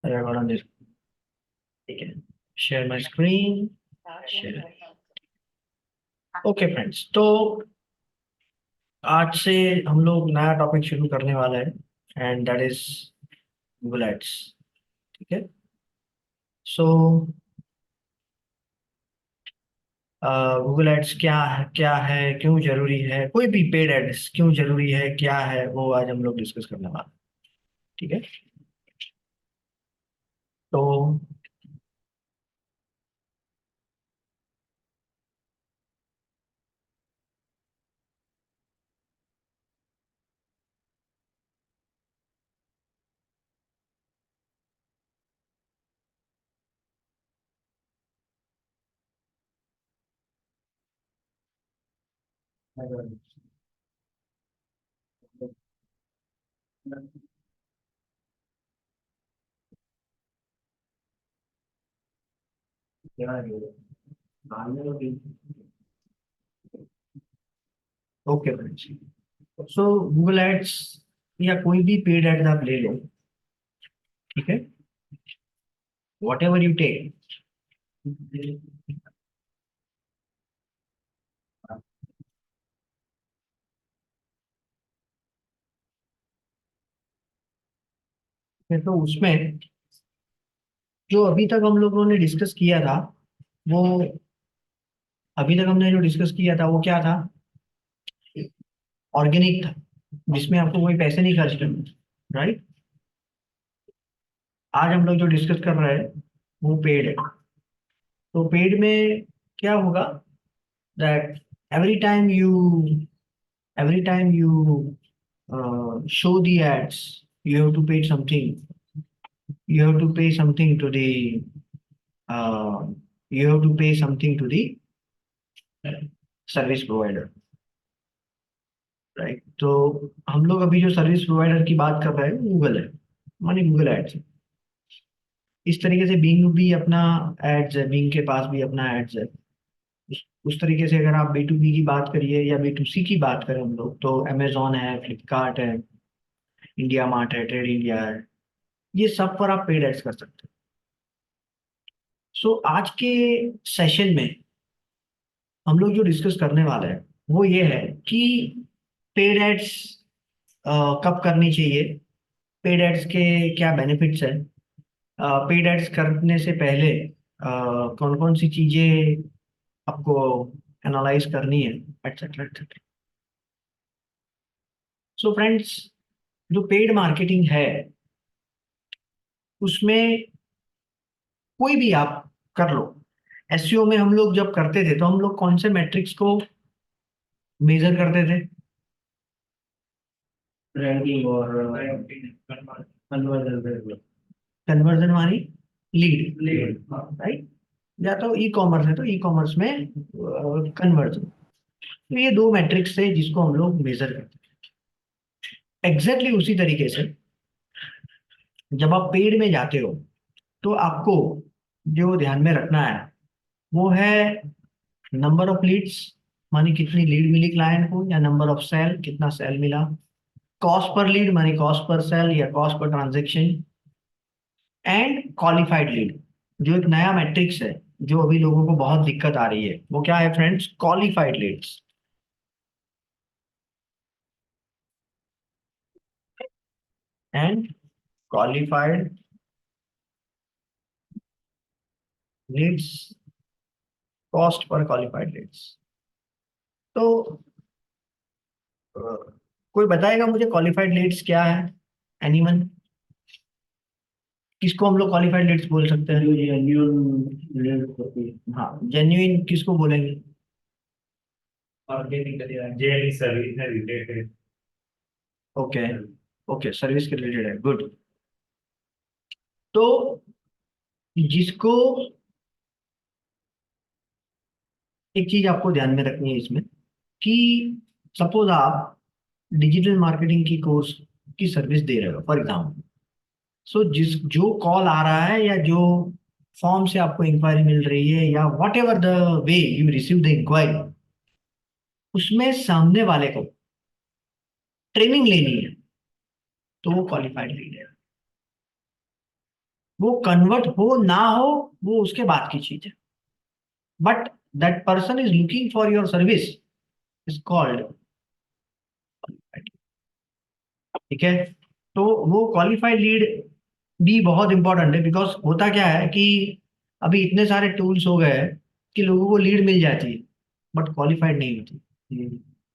record on this. ठीक है, share my screen, share. Okay friends, तो आज से हम लोग नया टॉपिक शुरू करने वाला है and that is Google ads. ठीक है, सो गूगल एड्स क्या है, क्यों जरूरी है, कोई भी पेड एड्स क्यों जरूरी है, क्या है वो आज हम लोग डिस्कस करने वाले हैं। ठीक है, तो okay friends, so Google ads या कोई भी पेड एड्स आप ले लो। ठीक है, वॉट एवर यू टेक। तो उसमें जो अभी तक हम लोगों ने डिस्कस किया था, वो अभी तक हमने जो डिस्कस किया था वो क्या था, ऑर्गेनिक था, जिसमें आपको कोई पैसे नहीं खर्च करने। राइट, आज हम लोग जो डिस्कस कर रहे हैं वो पेड है। तो पेड में क्या होगा, that every time you every time you show the ads, you have to pay something you have to pay something to the uh, you have to pay something to the service provider. Right, तो हम लोग अभी जो service provider की बात कर रहे हैं गूगल है, मानी गूगल एड्स। इस तरीके से बिंग भी अपना एड्स है, बिंग के पास भी अपना एड्स है। उस तरीके से अगर आप बी टू बी की बात करिए या बी टू सी की बात करें हम लोग, तो अमेजोन है, फ्लिपकार्ट है, इंडिया मार्ट है, ट्रेड इंडिया है, ये सब पर आप पेड एड्स कर सकते हैं। सो आज के सेशन में हम लोग जो डिस्कस करने वाले हैं वो ये है कि पेड एड्स कब करनी चाहिए, पेड एड्स के क्या बेनिफिट्स हैं, पेड एड्स करने से पहले कौन कौन सी चीजें आपको एनालाइज करनी है, एटसेट्रा एटसेट्रा। सो फ्रेंड्स, जो पेड मार्केटिंग है उसमें कोई भी आप कर लो। एसईओ में हम लोग जब करते थे तो हम लोग कौन से मैट्रिक्स को मेजर करते थे, रैंकिंग और कन्वर्जन। कन्वर्जन मानी लीड, राइट। या तो ई कॉमर्स है तो ई कॉमर्स में कन्वर्जन। तो ये दो मैट्रिक्स थे जिसको हम लोग मेजर करते हैं। एग्जैक्टली उसी तरीके से जब आप पेड में जाते हो तो आपको जो ध्यान में रखना है वो है नंबर ऑफ लीड्स, मानी कितनी लीड मिली क्लाइंट को, या नंबर ऑफ सेल, कितना सेल मिला। कॉस्ट पर लीड मानी कॉस्ट पर सेल या cost per transaction. And qualified lead, जो एक नया मैट्रिक्स है जो अभी लोगों को बहुत दिक्कत आ रही है, वो क्या है friends, qualified leads. And qualified leads, cost per qualified leads. तो अ, कोई बताएगा मुझे क्वालिफाइड लीड्स क्या है, एनीवन? किसको हम लोग क्वालिफाइड लीड्स बोल सकते हैं? जो जेन्युइन लीड्स होती है। हाँ, जेन्युइन किसको बोलेंगे? ऑर्गेनिकली जेन्युइन सर्विस है रिलेटेड। ओके, ओके, सर्विस के रिलेटेड है, गुड। तो जिसको, एक चीज आपको ध्यान में रखनी है इसमें कि सपोज आप डिजिटल मार्केटिंग की कोर्स की सर्विस दे रहे हो फॉर एग्जाम्पल। सो जिस जो कॉल आ रहा है या जो फॉर्म से आपको इंक्वायरी मिल रही है या whatever the way you receive the inquiry, उसमें सामने वाले को ट्रेनिंग लेनी है, तो वो क्वालिफाइड लीड है। वो कन्वर्ट हो ना हो वो उसके बाद की चीज है, but that person is looking for your service is called. ठीक है। तो वो क्वालिफाइड लीड भी बहुत इंपॉर्टेंट है, बिकॉज होता क्या है कि अभी इतने सारे टूल्स हो गए हैं कि लोगों को लीड मिल जाती है बट क्वालिफाइड नहीं होती।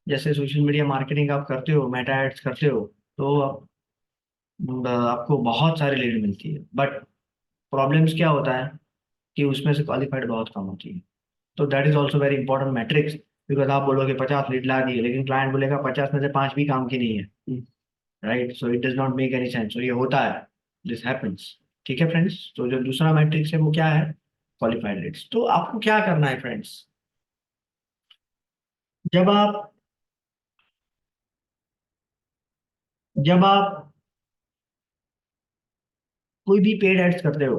जैसे सोशल मीडिया मार्केटिंग आप करते हो, मेटा एड्स करते हो, तो आपको बहुत सारी लीड मिलती है, बट प्रॉब्लम्स क्या होता है कि उसमें से क्वालिफाइड बहुत कम होती है। तो that is also very important matrix, because आप बोलोगे 50 लीड ला दिए लेकिन क्लाइंट बोलेगा 50 में से 5 भी काम की नहीं है, right? So it does not make any sense. तो ये होता है, दिस हैपेंस। ठीक है फ्रेंड्स, तो जो दूसरा मैट्रिक्स है वो क्या है? Qualified leads. तो आपको क्या करना है फ्रेंड्स, जब आप जब आप कोई भी पेड एड्स करते हो,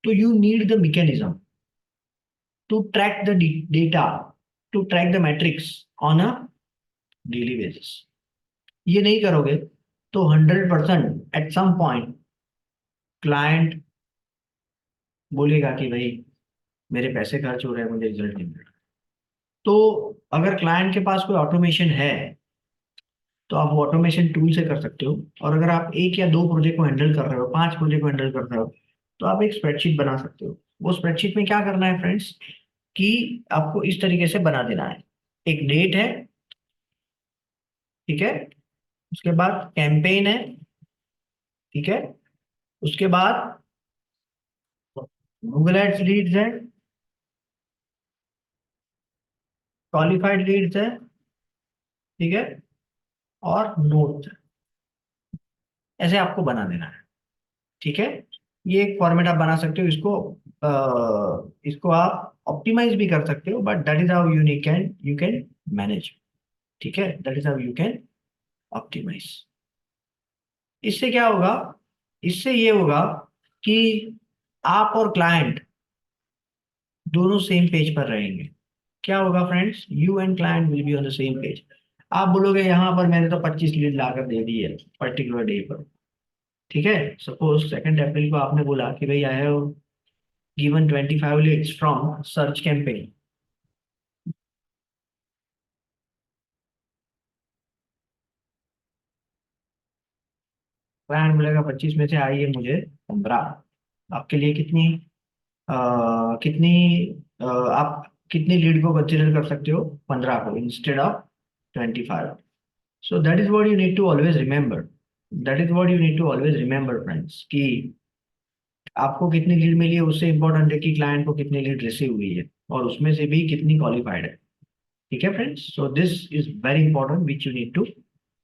तो you need the mechanism to track the data, to track the metrics on a daily basis. ये नहीं करोगे तो 100% एट सम पॉइंट क्लाइंट बोलेगा कि भाई मेरे पैसे खर्च हो रहे हैं, मुझे रिजल्ट नहीं मिल रहा। तो अगर क्लाइंट के पास कोई ऑटोमेशन है तो आप वो ऑटोमेशन टूल से कर सकते हो। और अगर आप एक या दो प्रोजेक्ट को हैंडल कर रहे हो, 5 प्रोजेक्ट को हैंडल कर रहे हो, तो आप एक स्प्रेडशीट बना सकते हो। वो स्प्रेडशीट में क्या करना है फ्रेंड्स, कि आपको इस तरीके से बना देना है। एक डेट है, ठीक है, उसके बाद कैंपेन है, ठीक है, उसके बाद गूगल एड्स लीड्स है, क्वालिफाइड लीड्स है, ठीक है, और नोट्स है। ऐसे आपको बना देना है, ठीक है। ये एक फॉर्मेट आप बना सकते हो। इसको आप ऑप्टिमाइज भी कर सकते हो, but that is how you can manage. ठीक है, that is how you can optimise. इससे क्या होगा? इससे ये होगा कि आप और क्लाइंट दोनों सेम पेज पर रहेंगे। क्या होगा friends? You and client will be on the same page. आप बोलोगे यहाँ पर मैंने तो 25 लीड लाकर दे दी है पर्टिकुलर डे पर, ठीक है। सपोज 2 अप्रैल को आपने बोला कि भाई I have given 25 leads from search campaign. Client बोलेगा 25 में से आई है मुझे 15। आपके लिए कितनी आप कितनी लीड को कंसिडर कर सकते हो? 15 को instead of 25। So that is what you need to always remember. That is what you need to always remember friends, कि आपको कितनी लीड मिली है उससे इंपॉर्टेंट है कि क्लाइंट को कितनी लीड रिसीव हुई है और उसमें से भी कितनी क्वालिफाइड है। ठीक है friends, so this is very important which you need to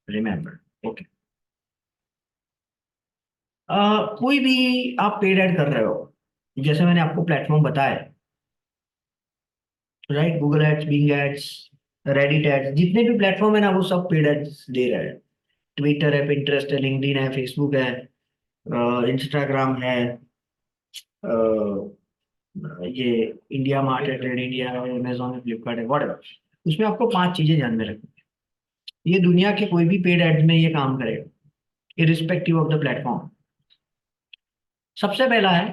remember. Okay. कोई भी आप पेड ऐड कर रहे हो, जैसे मैंने आपको प्लेटफॉर्म बताया, right? Google ads, Bing ads, Reddit ads, जितने भी प्लेटफॉर्म है ना वो सब पेड एड्स दे रहे हैं। ट्विटर है, पिंटरेस्ट है, लिंक्डइन है, फेसबुक है, इंस्टाग्राम है, ये इंडिया मार्ट है, ट्रेड इंडिया है, अमेजोन है, फ्लिपकार्ट है, वॉट। उसमें आपको 5 चीजें ध्यान में रखनी है। ये दुनिया के कोई भी पेड एड्स में ये काम करेगा, इरिस्पेक्टिव ऑफ द प्लेटफॉर्म। सबसे पहला है,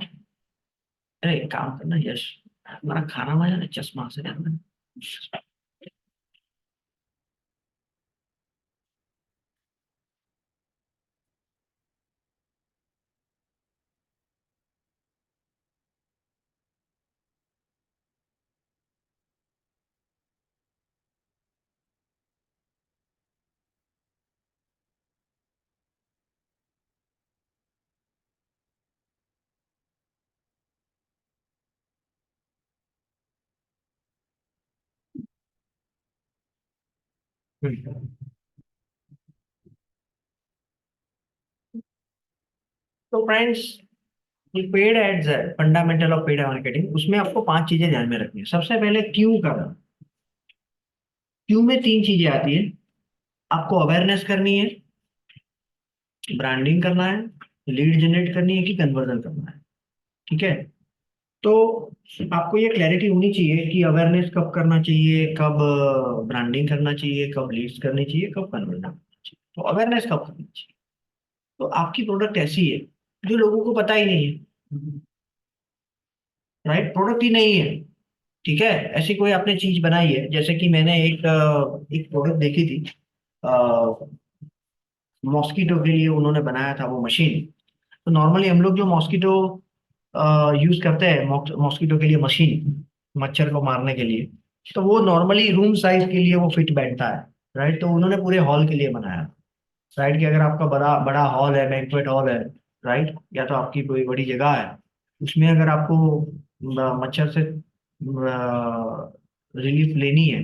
अरे एक काम करना यश, हमारा खाना वाला ना चश्मा से ध्यान। तो फ्रेंड्स, ये पेड एड्स है, फंडामेंटल ऑफ पेड मार्केटिंग, उसमें आपको 5 चीजें ध्यान में रखनी है। सबसे पहले क्यू करना। क्यू में 3 चीजें आती है। आपको अवेयरनेस करनी है, ब्रांडिंग करना है, लीड जनरेट करनी है कि कन्वर्जन करना है। ठीक है। तो आपको ये क्लैरिटी होनी चाहिए कि अवेयरनेस कब करना चाहिए, कब ब्रांडिंग करना चाहिए, कब लीड्स करनी चाहिए, कब कन्वर्जन करना चाहिए। तो अवेयरनेस कब करनी चाहिए? तो आपकी प्रोडक्ट ऐसी है जो लोगों को पता ही नहीं है, राइट, प्रोडक्ट ही नहीं है। ठीक है, ऐसी कोई आपने चीज बनाई है, जैसे कि मैंने एक प्रोडक्ट देखी थी, मॉस्किटो के लिए उन्होंने बनाया था वो मशीन। तो नॉर्मली हम लोग जो मॉस्किटो यूज करते हैं, मॉस्किटो के लिए मशीन, मच्छर को मारने के लिए, तो वो नॉर्मली रूम साइज के लिए वो फिट बैठता है, राइट। तो उन्होंने पूरे हॉल के लिए बनाया, राइट, कि अगर आपका बड़ा बड़ा हॉल है, बैंक्वेट हॉल है, राइट, या तो आपकी कोई बड़ी जगह है, उसमें अगर आपको मच्छर से रिलीफ लेनी है,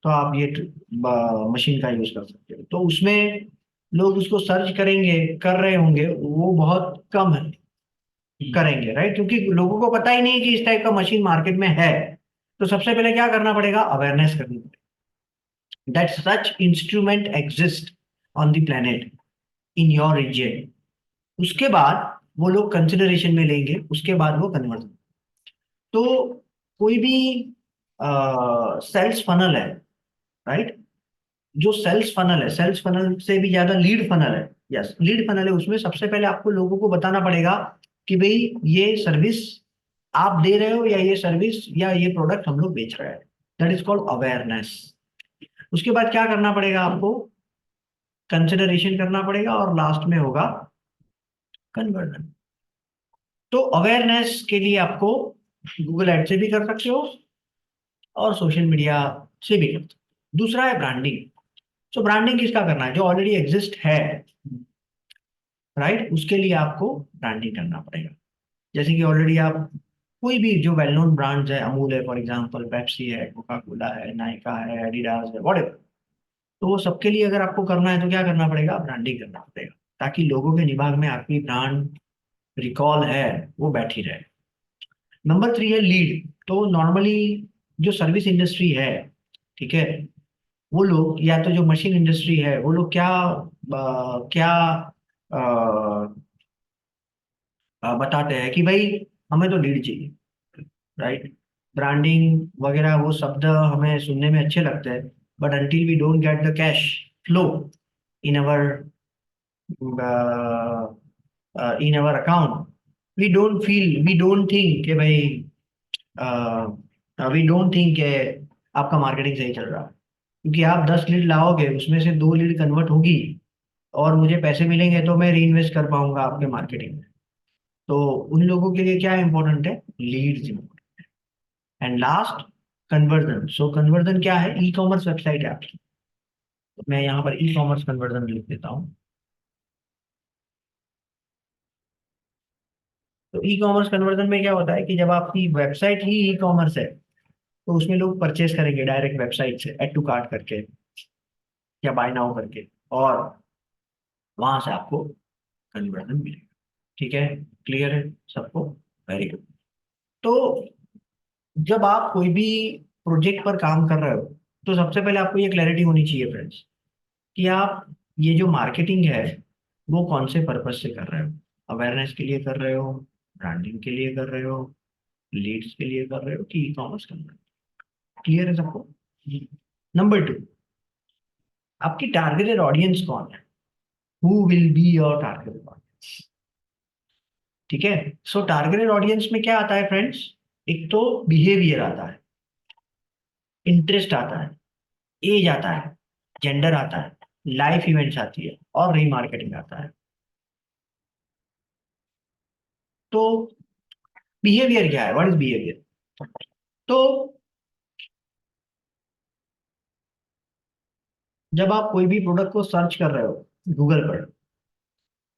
तो आप ये मशीन का यूज कर सकते हो। तो उसमें लोग उसको सर्च करेंगे, कर रहे होंगे, वो बहुत कम है, करेंगे, राइट, क्योंकि लोगों को पता ही नहीं कि इस टाइप का मशीन मार्केट में है। तो सबसे पहले क्या करना पड़ेगा, अवेयरनेस करनी पड़ेगी that such instrument exist on the planet in your region. उसके बाद वो लोग कंसिडरेशन में लेंगे, उसके बाद वो कन्वर्ट। तो कोई भी सेल्स फनल है, राइट, जो सेल्स फनल है, सेल्स फनल से भी ज्यादा लीड फनल है, यस, लीड फनल है, उसमें सबसे पहले आपको लोगों को बताना पड़ेगा कि भाई ये सर्विस आप दे रहे हो, या ये सर्विस या ये प्रोडक्ट हम लोग बेच रहे हैं। That is called awareness. उसके बाद क्या करना पड़ेगा आपको, कंसिडरेशन करना पड़ेगा, और लास्ट में होगा कन्वर्जन। तो अवेयरनेस के लिए आपको गूगल एड से भी कर सकते हो, और सोशल मीडिया से भी कर सकते हो। दूसरा है ब्रांडिंग। तो ब्रांडिंग किसका करना है, जो ऑलरेडी एग्जिस्ट है, राइट, उसके लिए आपको ब्रांडिंग करना पड़ेगा। जैसे कि ऑलरेडी आप कोई भी जो वेल नोन ब्रांड्स है, अमूल है फॉर एग्जांपल, पेप्सी है, कोका कोला है, नाइका है, एडिडास है, व्हाटएवर, तो वो सबके लिए अगर आपको करना है तो क्या करना पड़ेगा, ब्रांडिंग करना पड़ेगा, ताकि लोगों के दिमाग में आपकी ब्रांड रिकॉल है वो बैठी रहे। नंबर 3 है लीड। तो नॉर्मली जो सर्विस इंडस्ट्री है, ठीक है, वो लोग, या तो जो मशीन इंडस्ट्री है, वो लोग क्या क्या बताते हैं कि भाई हमें तो लीड चाहिए, राइट। ब्रांडिंग वगैरह वो शब्द हमें सुनने में अच्छे लगते हैं, but until we don't get the cash flow in our in our account, we don't think कि भाई, वी डोंट थिंक कि आपका मार्केटिंग सही चल रहा है। क्योंकि आप 10 लीड लाओगे, उसमें से 2 लीड कन्वर्ट होगी, और मुझे पैसे मिलेंगे, तो मैं री इन्वेस्ट कर पाऊंगा आपके मार्केटिंग में। तो उन लोगों के लिए क्या इंपॉर्टेंट है, leads important. And last, conversion. So conversion क्या है, ई कॉमर्स वेबसाइट है आपकी। तो मैं यहाँ पर ई कॉमर्स कन्वर्जन लिख देता हूँ। तो ई कॉमर्स कन्वर्जन में क्या होता है कि जब आपकी वेबसाइट ही ई कॉमर्स है, तो उसमें लोग परचेस करेंगे डायरेक्ट वेबसाइट से, ऐड टू कार्ट करके या बाय नाउ करके, और वहां से आपको कन्वर्जन मिलेगा। ठीक है, क्लियर है सबको, वेरी गुड। तो जब आप कोई भी प्रोजेक्ट पर काम कर रहे हो, तो सबसे पहले आपको ये क्लैरिटी होनी चाहिए फ्रेंड्स, कि आप ये जो मार्केटिंग है वो कौन से पर्पज से कर रहे हो। अवेयरनेस के लिए कर रहे हो, ब्रांडिंग के लिए कर रहे हो, लीड्स के लिए कर रहे हो, कि ई कॉमर्स कर रहे हो। क्लियर है सबको। नंबर 2, आपकी टारगेटेड ऑडियंस कौन है, who will be your targeted audience. ठीक है, सो टारगेटेड ऑडियंस में क्या आता है फ्रेंड्स, एक तो बिहेवियर आता है, इंटरेस्ट आता है, एज आता है, जेंडर आता है, लाइफ इवेंट्स आती है, और रीमार्केटिंग आता है। तो बिहेवियर क्या है, व्हाट इज बिहेवियर। तो जब आप कोई भी प्रोडक्ट को सर्च कर रहे हो गूगल पर,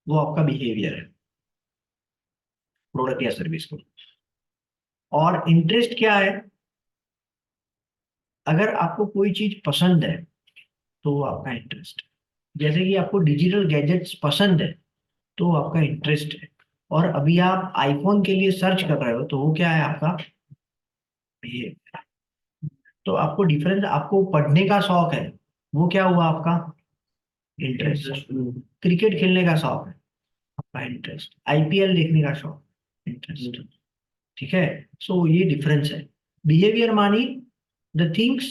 वो आपका बिहेवियर है, प्रोडक्ट या सर्विस को। और इंटरेस्ट क्या है, अगर आपको कोई चीज पसंद है, तो वो आपका इंटरेस्ट। जैसे कि आपको डिजिटल गैजेट्स पसंद है, तो वो आपका इंटरेस्ट है। और अभी आप आईफोन के लिए सर्च कर रहे हो, तो वो क्या है, आपका बिहेवियर। तो आपको डिफरेंस, आपको पढ़ने का शौक है, वो क्या हुआ, आपका इंटरेस्ट। क्रिकेट खेलने का शौक है, आपका इंटरेस्ट। आईपीएल देखने का शौक, इंटरेस्ट। ठीक है, सो ये डिफरेंस है। बिहेवियर मानी द थिंग्स,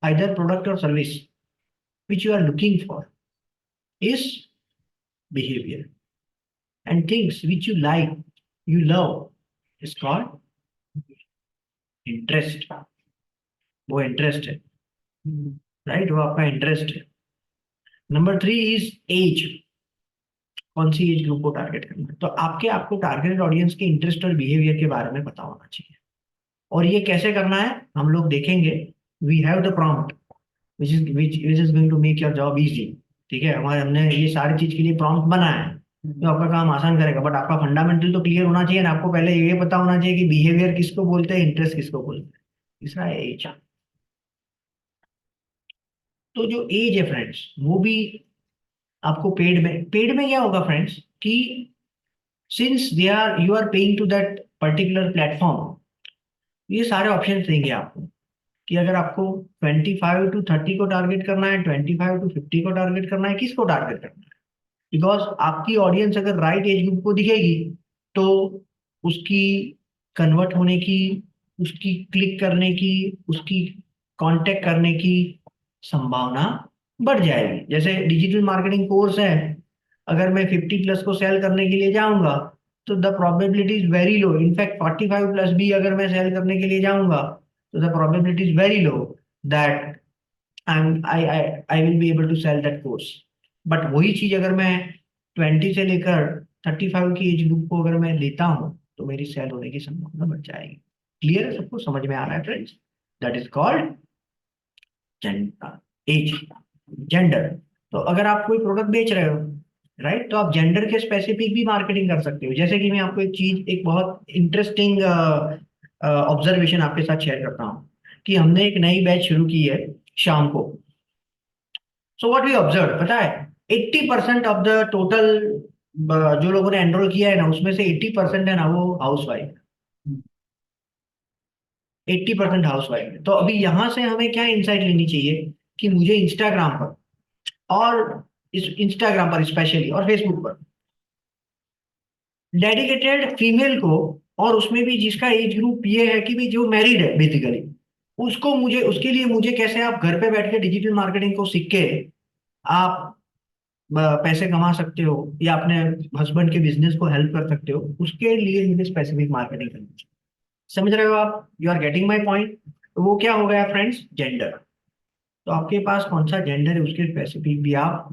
आइदर प्रोडक्ट और service which you are looking for, is behaviour. and things which you like, you love, is called interest. वो इंटरेस्ट है, राइट, वो आपका इंटरेस्ट है. Number 3 is age. कौन सी एज ग्रुप को टारगेट करना है, तो आपको टारगेटेड ऑडियंस के इंटरेस्ट और बिहेवियर के बारे में पता होना चाहिए. और ये कैसे करना है हम लोग देखेंगे. We have the prompt which is going to make your job easy. ठीक है, हमने ये सारी चीज के लिए प्रॉम्प्ट बनाया है तो आपका काम आसान करेगा. बट आपका फंडामेंटल तो क्लियर होना चाहिए ना. आपको पहले ये पता होना चाहिए कि बिहेवियर किसको बोलते हैं, इंटरेस्ट किसको बोलते हैं. तीसरा है एज. तो जो एज है फ्रेंड्स, वो भी आपको पेड में क्या होगा फ्रेंड्स कि since they are you are paying to that particular platform, ये सारे ऑप्शन देंगे आपको कि अगर आपको 25 to 30 को टारगेट करना है, 25 to 50 को टारगेट करना है, किसको टारगेट करना है. बिकॉज आपकी ऑडियंस अगर राइट एज ग्रुप को दिखेगी तो उसकी कन्वर्ट होने की, उसकी क्लिक करने की, उसकी कांटेक्ट करने की संभावना बढ़ जाएगी. जैसे डिजिटल मार्केटिंग कोर्स है, अगर मैं 50+ को सेल करने के लिए जाऊंगा तो the probability is very low. In fact 45+ भी अगर मैं सेल करने के लिए जाऊंगा तो the probability is very low that I will be able to sell that course. But वही चीज अगर मैं 20 से लेकर 35 की एज ग्रुप को अगर मैं लेता हूँ तो मेरी सेल होने की संभावना बढ़ जाएगी. क्लियर है, सबको समझ में आ रहा है friends. That is called age, gender. तो अगर आप कोई प्रोडक्ट बेच रहे हो, राइट, तो आप जेंडर के स्पेसिफिक भी मार्केटिंग कर सकते हो. जैसे कि मैं आपको एक बहुत इंटरेस्टिंग ऑब्जर्वेशन आपके साथ शेयर करता हूँ कि हमने एक नई बैच शुरू की है शाम को. सो व्हाट वी ऑब्जर्व पता है, 80% ऑफ द टोटल जो लोगों ने एनरोल किया है ना, उसमें से 80% है ना वो हाउस वाइफ. 80% हाउस वाइफ है. तो अभी यहां से हमें क्या इंसाइट लेनी चाहिए कि मुझे इंस्टाग्राम पर, और इस इंस्टाग्राम पर स्पेशली और फेसबुक पर डेडिकेटेड फीमेल को, और उसमें भी जिसका एज ग्रुप ये है कि भी जो मैरिड है बेसिकली, उसको मुझे, उसके लिए मुझे कैसे आप घर पे बैठ के डिजिटल मार्केटिंग को सीख के आप पैसे कमा सकते हो या अपने हस्बैंड के बिजनेस को हेल्प कर सकते हो, उसके लिए मुझे स्पेसिफिक मार्केटिंग करनी चाहिए. समझ रहे हो आप, you are getting my point. तो वो क्या हो गया फ्रेंड्स, जेंडर. तो आपके पास कौन सा जेंडर है उसके स्पेसिफिक भी आप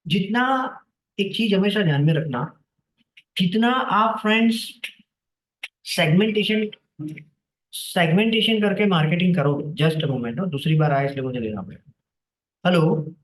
जितना, एक चीज हमेशा ध्यान में रखना, जितना आप फ्रेंड्स सेगमेंटेशन सेगमेंटेशन करके मार्केटिंग करोगे. जस्ट मोमेंट, दूसरी बार आया इसलिए मुझे लेना पड़ेगा. Hello.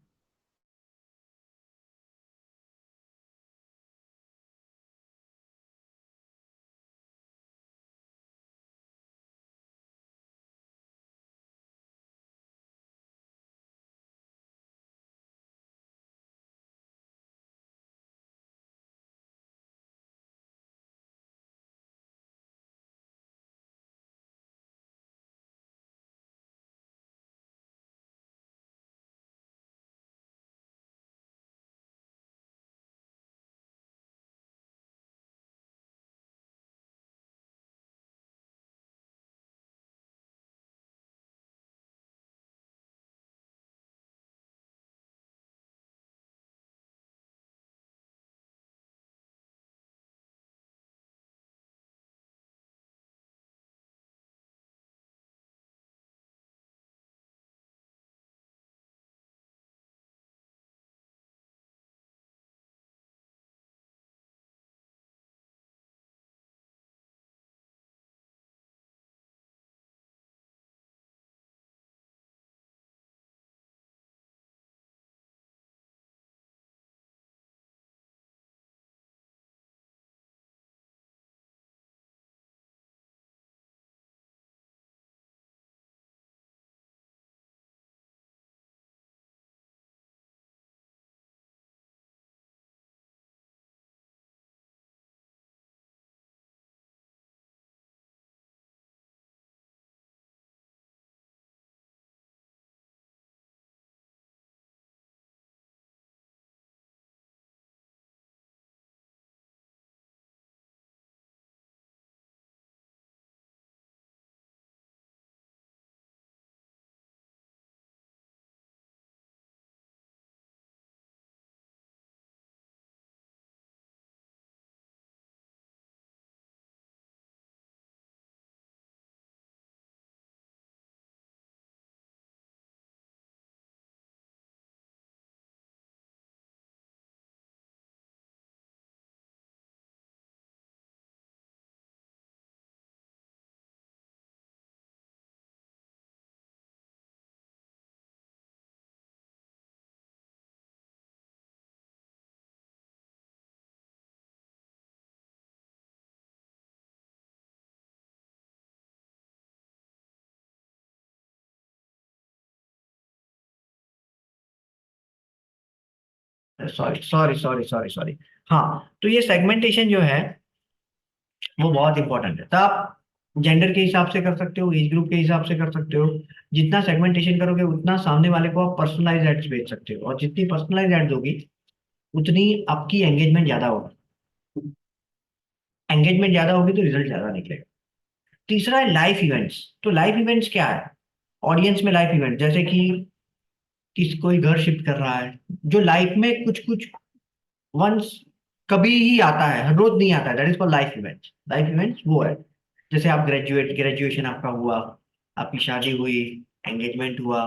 Sorry sorry sorry sorry sorry. हाँ, तो ये सेगमेंटेशन जो है वो बहुत इंपॉर्टेंट है। तो आप जेंडर के हिसाब से कर सकते हो, एज ग्रुप के हिसाब से कर सकते हो। जितना सेगमेंटेशन करोगे उतना सामने वाले को आप पर्सनलाइज एड्स भेज सकते हो, और जितनी पर्सनलाइज एड्स होगी उतनी आपकी एंगेजमेंट ज्यादा होगी। एंगेजमेंट ज्यादा होगी तो रिजल्ट ज्यादा निकलेगा। तीसरा है लाइफ इवेंट्स। तो लाइफ इवेंट्स क्या है? ऑडियंस में लाइफ इवेंट, जैसे कि कोई घर शिफ्ट कर रहा है, जो लाइफ में कुछ कुछ वंस कभी ही आता है, हर रोज नहीं आता है, that is called life events. Life events वो है, जैसे आप ग्रेजुएशन आपका हुआ, आपकी शादी हुई, एंगेजमेंट हुआ,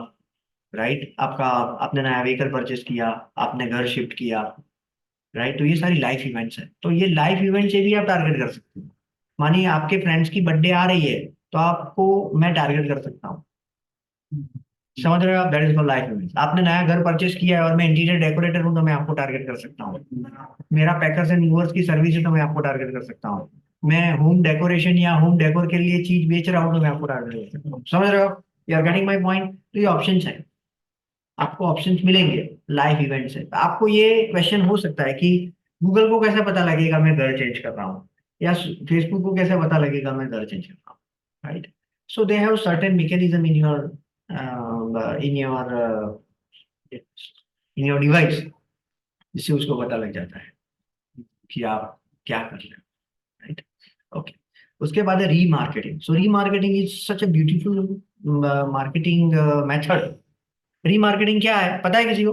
राइट, आपका आपने नया व्हीकल परचेस किया, आपने घर शिफ्ट किया, राइट। तो ये सारी लाइफ इवेंट्स है। तो ये लाइफ इवेंट से भी आप टारगेट कर सकते हो। मानिए आपके फ्रेंड्स की बर्थडे आ रही है, तो आपको मैं टारगेट कर सकता हूँ। समझ रहे हो आप? That is for life events. आपने नया घर परचेस किया है और मैं इंटीरियर डेकोरेटर हूँ, तो मैं आपको टारगेट कर सकता हूँ। मेरा पैकर्स एंड मूवर्स की सर्विस है, तो मैं आपको टारगेट कर सकता हूँ। मैं होम डेकोरेशन या होम डेकोर के लिए चीज बेच रहा हूँ, तो मैं आपको टारगेट कर सकता हूँ। समझ रहे हो? You are getting my point? तो ये ऑप्शंस है, आपको ऑप्शंस मिलेंगे लाइफ इवेंट से। तो आपको ये क्वेश्चन हो सकता है कि गूगल को कैसे पता लगेगा मैं घर चेंज कर रहा हूँ, या फेसबुक को कैसे पता लगेगा मैं घर चेंज कर रहा हूँ, right. So they have certain mechanism in your device, जिससे उसको पता लग जाता है कि आप क्या कर रहे हैं, राइट। ओके। उसके बाद है remarketing. So remarketing is such a beautiful marketing method. Remarketing क्या है, पता है किसी को?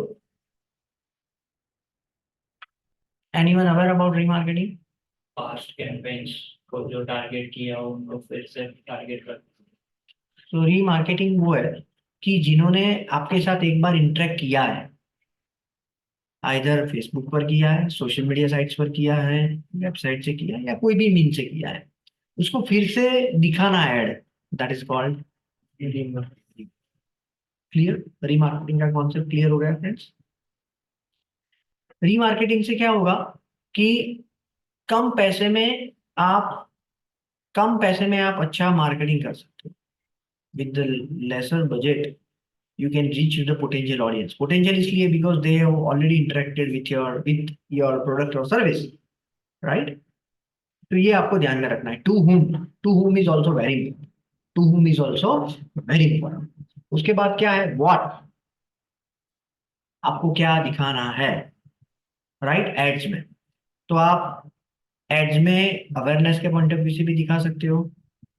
Anyone aware about remarketing? Past campaigns को जो टारगेट किया हो उनको फिर से टारगेट कर। तो रीमार्केटिंग वो है कि जिन्होंने आपके साथ एक बार इंटरेक्ट किया है, आइदर फेसबुक पर किया है, सोशल मीडिया साइट्स पर किया है, वेबसाइट से किया है, या कोई भी मीन से किया है, उसको फिर से दिखाना add, that is called remarketing. Clear? Remarketing का कॉन्सेप्ट क्लियर हो गया फ्रेंड्स? रीमार्केटिंग से क्या होगा कि कम पैसे में आप कम पैसे में आप अच्छा मार्केटिंग कर सकते हो। With the lesser budget you can reach the potential audience. Potential इसलिए because they have already interacted with your product or service, right? तो ये आपको ध्यान में रखना है। To whom is also very important. To whom is also very important. उसके बाद क्या है? what, आपको क्या दिखाना है, राइट, एड्स में। तो आप एड्स में अवेयरनेस के पॉइंट ऑफ व्यू से भी दिखा सकते हो।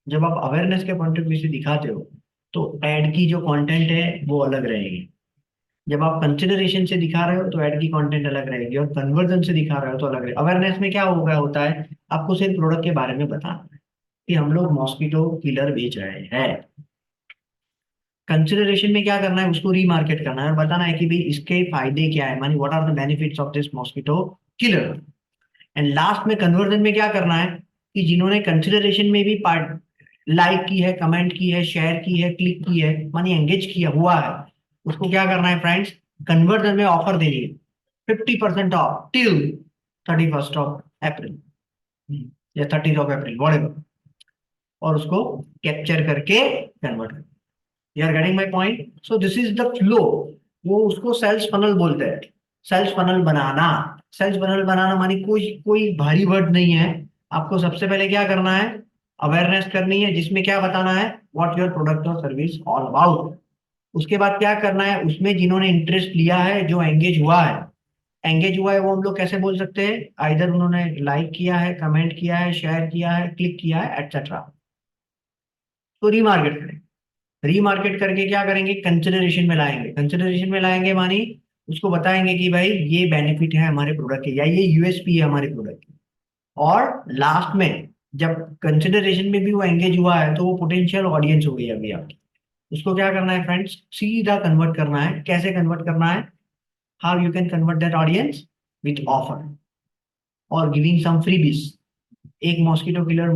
जब आप अवेयरनेस के पॉइंट ऑफ व्यू से दिखाते हो तो एड की जो कंटेंट है वो अलग रहेगी। जब आप कंसिडरेशन से दिखा रहे हो तो ऐड की कंटेंट अलग रहेगी, और कन्वर्जन से दिखा रहे हो तो अलग रहेगी। अवेयरनेस में क्या हो गया होता है, आपको सिर्फ प्रोडक्ट के बारे में बताना है कि हम लोग मॉस्किटो किलर बेच रहे हैं। कंसिडरेशन में क्या करना है, उसको रीमार्केट करना है और बताना है कि भाई इसके फायदे क्या है, मानी what are the benefits of this mosquito killer. And last में कन्वर्जन में क्या करना है कि जिन्होंने कंसिडरेशन में भी पार्ट लाइक की है, कमेंट की है, शेयर की है, क्लिक की है, मानी एंगेज किया हुआ है, उसको क्या करना है फ्रेंड्स, कन्वर्जन में ऑफर देनी है 50% ऑफ टिल 31 ऑफ अप्रैल या 30 ऑफ अप्रैल, वॉट, और उसको कैप्चर करके कन्वर्ट कर। You are getting my point? So this is the flow. वो उसको सेल्स फनल बोलते हैं। सेल्स फनल बनाना, सेल्स फनल बनाना मानी कोई कोई भारी वर्ड नहीं है। आपको सबसे पहले क्या करना है, अवेयरनेस करनी है, जिसमें क्या बताना है, व्हाट योर प्रोडक्ट और सर्विस ऑल अबाउट। उसके बाद क्या करना है, उसमें जिन्होंने इंटरेस्ट लिया है, जो एंगेज हुआ है वो हम लोग कैसे बोल सकते हैं, आइदर उन्होंने लाइक किया है, कमेंट किया है, शेयर किया है, क्लिक किया है, एटसेट्रा। तो रीमार्केट करें। रीमार्केट करके क्या करेंगे, कंसिडरेशन में लाएंगे। कंसिडरेशन में लाएंगे मानी उसको बताएंगे कि भाई ये बेनिफिट है हमारे प्रोडक्ट के, या ये यूएसपी है हमारे प्रोडक्ट की। और लास्ट में जब कंसिडरेशन में भी वो एंगेज हुआ है तो वो पोटेंशियल ऑडियंस हो गई अभी आपकी। उसको क्या करना है फ्रेंड्स, सीधा कन्वर्ट करना है। कैसे कन्वर्ट करना है? How you can convert that audience, with offer और गिविंग सम फ्रीबीज। एक मॉस्किटो किलर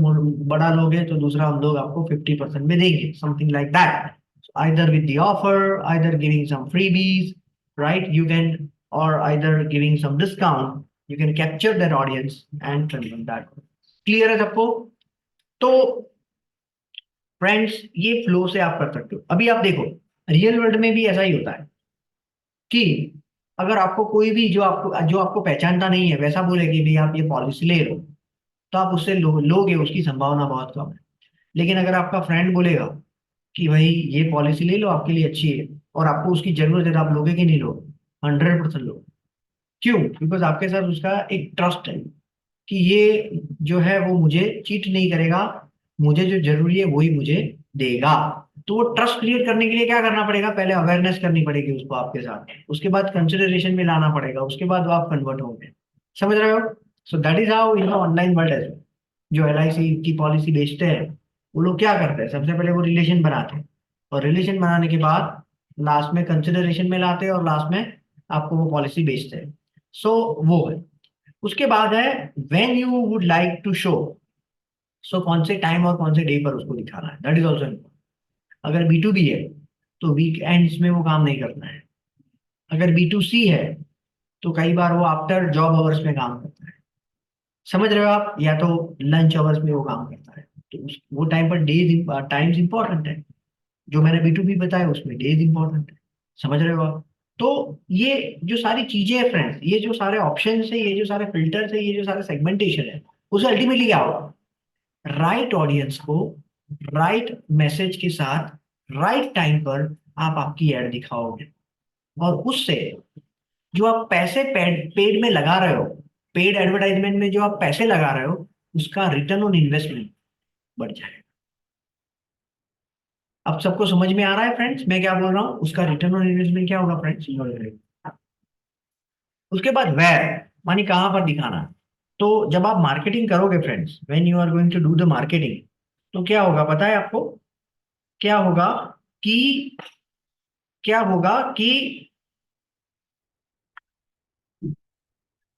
बड़ा लोगे तो दूसरा हम लोग आपको 50% में देंगे, something like that. Either with the offer, either giving some freebies, right? You can, or either giving some discount, you can capture that audience and convert that. Clear है सबको? तो फ्रेंड्स ये फ्लो से आप कर सकते हो। अभी आप देखो, रियल वर्ल्ड में भी ऐसा ही होता है कि अगर आपको कोई भी जो आपको पहचानता नहीं है वैसा बोले कि भाई आप ये पॉलिसी ले लो, तो आप उससे लोगे, उसकी संभावना बहुत कम है। लेकिन अगर आपका फ्रेंड बोलेगा कि भाई ये पॉलिसी ले लो, आपके लिए अच्छी है, और आपको उसकी जरूरत है, तो आप लोगे कि नहीं लोगे? 100% लोगे। क्यों? बिकॉज आपके साथ उसका एक ट्रस्ट है कि ये जो है वो मुझे चीट नहीं करेगा, मुझे जो जरूरी है वही मुझे देगा। तो वो ट्रस्ट क्रिएट करने के लिए क्या करना पड़ेगा? पहले अवेयरनेस करनी पड़ेगी उसको आपके साथ, उसके बाद कंसिडरेशन में लाना पड़ेगा, उसके बाद वो आप कन्वर्ट होंगे। समझ रहे हो? So that is how in the online world as well. जो LIC की पॉलिसी बेचते हैं वो लोग क्या करते हैं? सबसे पहले वो रिलेशन बनाते हैं, और रिलेशन बनाने के बाद लास्ट में कंसिडरेशन में लाते हैं, और लास्ट में आपको वो पॉलिसी बेचते हैं। सो वो है। उसके बाद है when you would like to show. So कौन से टाइम और कौन से डे पर उसको दिखाना है, दैट इज ऑल्सो। अगर B2B है तो वीकेंड्स में वो काम नहीं करना है। अगर B2C है तो कई बार वो आफ्टर जॉब आवर्स में काम करता है। समझ रहे हो आप? या तो लंच आवर्स में वो काम करता है। तो वो टाइम पर डेज टाइम्स इंपॉर्टेंट है। जो मैंने B2B बताया उसमें डेज इंपॉर्टेंट है। समझ रहे हो आप? तो ये जो सारी चीजें हैं फ्रेंड्स, ये जो सारे ऑप्शन है, ये जो सारे फिल्टर्स है, ये जो सारे सेगमेंटेशन है, उसे अल्टीमेटली क्या होगा? राइट ऑडियंस को राइट मैसेज के साथ राइट टाइम पर आप आपकी एड दिखाओगे, और उससे जो आप पैसे पेड में लगा रहे हो, पेड एडवर्टाइजमेंट में जो आप पैसे लगा रहे हो, उसका रिटर्न ऑन इन्वेस्टमेंट बढ़ जाएगा। अब सबको समझ में आ रहा है फ्रेंड्स मैं क्या बोल रहा हूँ? उसका रिटर्न ऑन इन्वेस्टमेंट क्या होगा फ्रेंड्स? उसके बाद वेयर, मानी कहाँ पर दिखाना है। तो जब आप मार्केटिंग करोगे friends, when you are going to do the marketing, तो क्या होगा पता है आपको? क्या होगा कि क्या होगा कि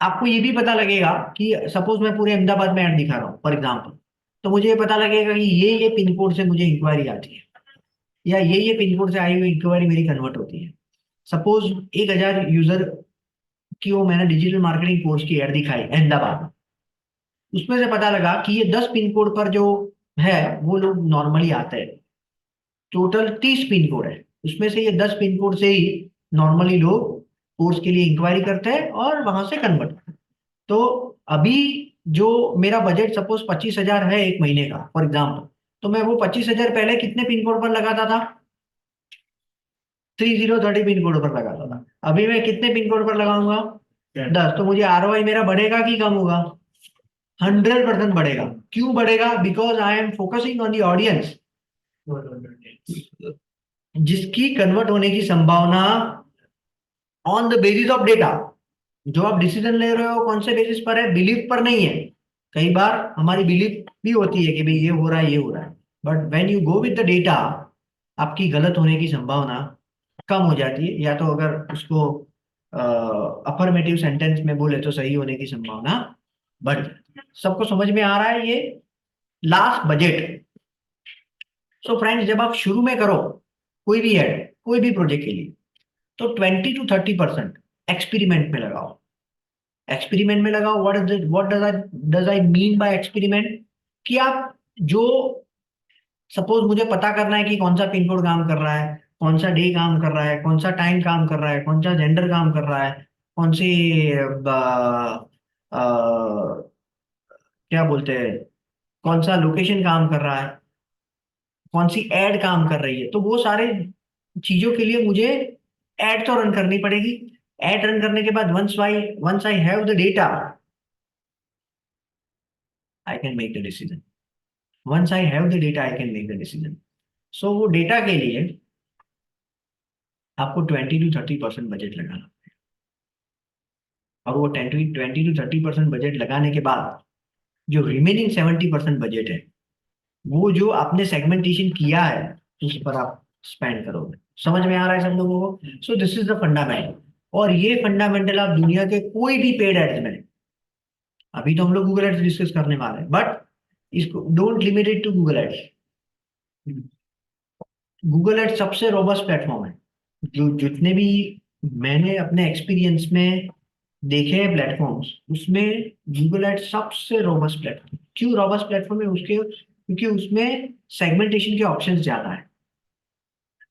आपको ये भी पता लगेगा कि सपोज मैं पूरे अहमदाबाद में ऐड दिखा रहा हूँ फॉर एग्जाम्पल, तो मुझे ये पता लगेगा कि ये पिन कोड से मुझे इंक्वायरी आती है, या ये पिन कोड से आई हुई इंक्वायरी मेरी कन्वर्ट होती है। सपोज 1,000 यूजर की वो मैंने डिजिटल मार्केटिंग कोर्स की ऐड दिखाई अहमदाबाद में, उसमें से पता लगा कि ये 10 पिन कोड पर जो है वो लोग नॉर्मली आते हैं। टोटल 30 पिन कोड है, उसमें से ये 10 पिन कोड से ही नॉर्मली लोग कोर्स के लिए इंक्वायरी करते हैं और वहां से कन्वर्ट। तो अभी जो मेरा बजट सपोज 25,000 है एक महीने का फॉर एग्जाम्पल, तो मैं वो 25,000 पहले कितने पिन कोड पर लगाता था? 3030 पिन कोड पर लगाता था। अभी मैं कितने पिन कोड पर लगाऊंगा? 10। तो मुझे ROI मेरा बढ़ेगा कि कम होगा? 100% बढ़ेगा। क्यों बढ़ेगा? Because I am focusing on the audience जिसकी कन्वर्ट होने की संभावना on the basis of data. जो आप डिसीजन ले रहे हो कौन से बेसिस पर है? बिलीफ पर नहीं है। कई बार हमारी बिलीफ भी होती है कि भाई ये हो रहा है, ये हो रहा है, but when you go with the data, आपकी गलत होने की संभावना कम हो जाती है, या तो अगर उसको अफर्मेटिव सेंटेंस में बोले तो सही होने की संभावना बढ़ जाती है। सबको समझ में आ रहा है ये? Last budget. सो फ्रेंड्स, जब आप शुरू में करो कोई भी ऐड कोई भी प्रोजेक्ट के लिए, तो 20 to 30% एक्सपेरिमेंट में लगाओ। एक्सपेरिमेंट में लगाओ। What does I mean by experiment? कि आप जो सपोज मुझे पता करना है कि कौन सा पिन कोड काम कर रहा है, कौन सा डे काम कर रहा है, कौन सा टाइम काम कर रहा है, कौन सा जेंडर काम कर रहा है, कौन सी क्या बोलते हैं, कौन सा लोकेशन काम कर रहा है, कौन सी एड काम कर रही है। तो वो सारे चीजों के लिए मुझे एड तो रन करनी पड़ेगी। एड रन करने के बाद once I have the data, I can make the decision. Once I have the data I can make the decision. So वो डेटा के लिए आपको 20 to 30% बजट लगाना, और वो 20 to 30% बजट लगाने के बाद जो रिमेनिंग 70% बजट है, वो जो आपने सेगमेंटेशन किया है उस पर आप स्पेंड करोगे। समझ में आ रहा है सब लोगों को? सो दिस इज द फंडामेंटल। और ये फंडामेंटल आप दुनिया के कोई भी पेड एड्स में, अभी तो हम लोग गूगल एड्स डिस्कस करने वाले हैं, बट इसको don't limit it to Google ads. Google ads सबसे रोबस्ट प्लेटफॉर्म है। जो जितने भी मैंने अपने एक्सपीरियंस में देखे हैं प्लेटफॉर्म्स, उसमें गूगल एड्स सबसे रोबस्ट प्लेटफॉर्म। क्यों रोबस्ट प्लेटफॉर्म है उसके? क्योंकि उसमें सेगमेंटेशन के ऑप्शंस ज्यादा है।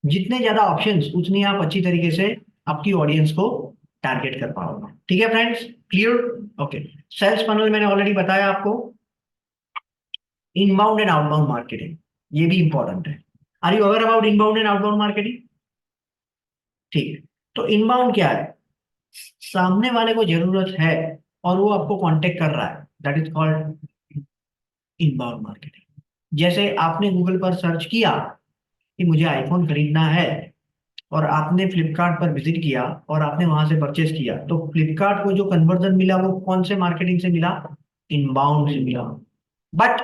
जितने ज्यादा ऑप्शंस उतनी आप अच्छी तरीके से आपकी ऑडियंस को टारगेट कर पाओगे। ठीक है friends, clear? Okay. Sales funnel मैंने ऑलरेडी बताया आपको। इनबाउंड एंड आउटबाउंड मार्केटिंग, ये भी इंपॉर्टेंट है। Are you aware about inbound and outbound marketing? ठीक है। तो इनबाउंड क्या है? सामने वाले को जरूरत है और वो आपको कांटेक्ट कर रहा है, that is called inbound marketing. जैसे आपने गूगल पर सर्च किया कि मुझे आईफोन खरीदना है, और आपने फ्लिपकार्ट पर विजिट किया और आपने वहां से परचेस किया, तो फ्लिपकार्ट को जो कन्वर्जन मिला वो कौन से मार्केटिंग से मिला? इनबाउंड से मिला। बट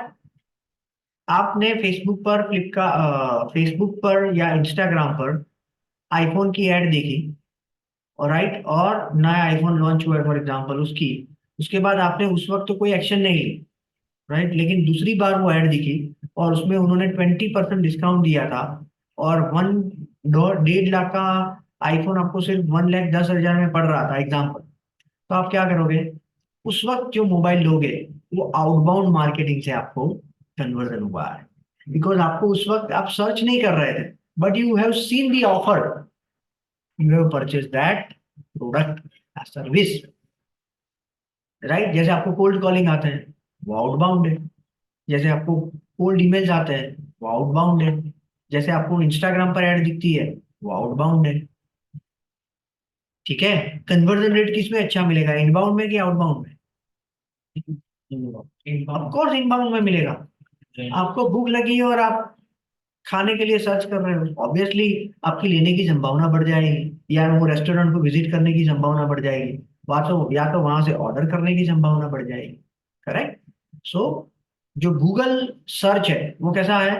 आपने फेसबुक पर या इंस्टाग्राम पर आईफोन की एड देखी, और राइट, और नया आईफोन लॉन्च हुआ है फॉर एग्जांपल उसकी, उसके बाद आपने उस वक्त तो कोई एक्शन नहीं ली, राइट, लेकिन दूसरी बार वो ऐड दिखी और उसमें उन्होंने 20% डिस्काउंट दिया था, और 1.5 लाख का आईफोन आपको सिर्फ 1,10,000 में पड़ रहा था एग्जाम्पल। तो आप क्या करोगे? उस वक्त जो मोबाइल लोगे वो आउटबाउंड मार्केटिंग से आपको कन्वर्जन हुआ है, बिकॉज आपको उस वक्त आप सर्च नहीं कर रहे थे, but you have seen the offer, you have purchase that product service, right. जैसे आपको कोल्ड कॉलिंग आते हैं, वो आउटबाउंड है। जैसे आपको कोल्ड ईमेल्स आते हैं, वो आउटबाउंड है। जैसे आपको इंस्टाग्राम पर ऐड दिखती है, वो आउटबाउंड है। ठीक है। कन्वर्जन रेट किस में अच्छा मिलेगा, इनबाउंड में कि आउटबाउंड में? Of inbound. कोर्स इनबाउंड में मिलेगा। आपको भूख लगी है और आप खाने के लिए सर्च कर रहे हो, ऑब्वियसली आपकी लेने की संभावना बढ़ जाएगी, या वो रेस्टोरेंट को विजिट करने की संभावना बढ़ जाएगी, या तो वहां से ऑर्डर करने की संभावना बढ़ जाएगी। करेक्ट। सो जो गूगल सर्च है वो कैसा है?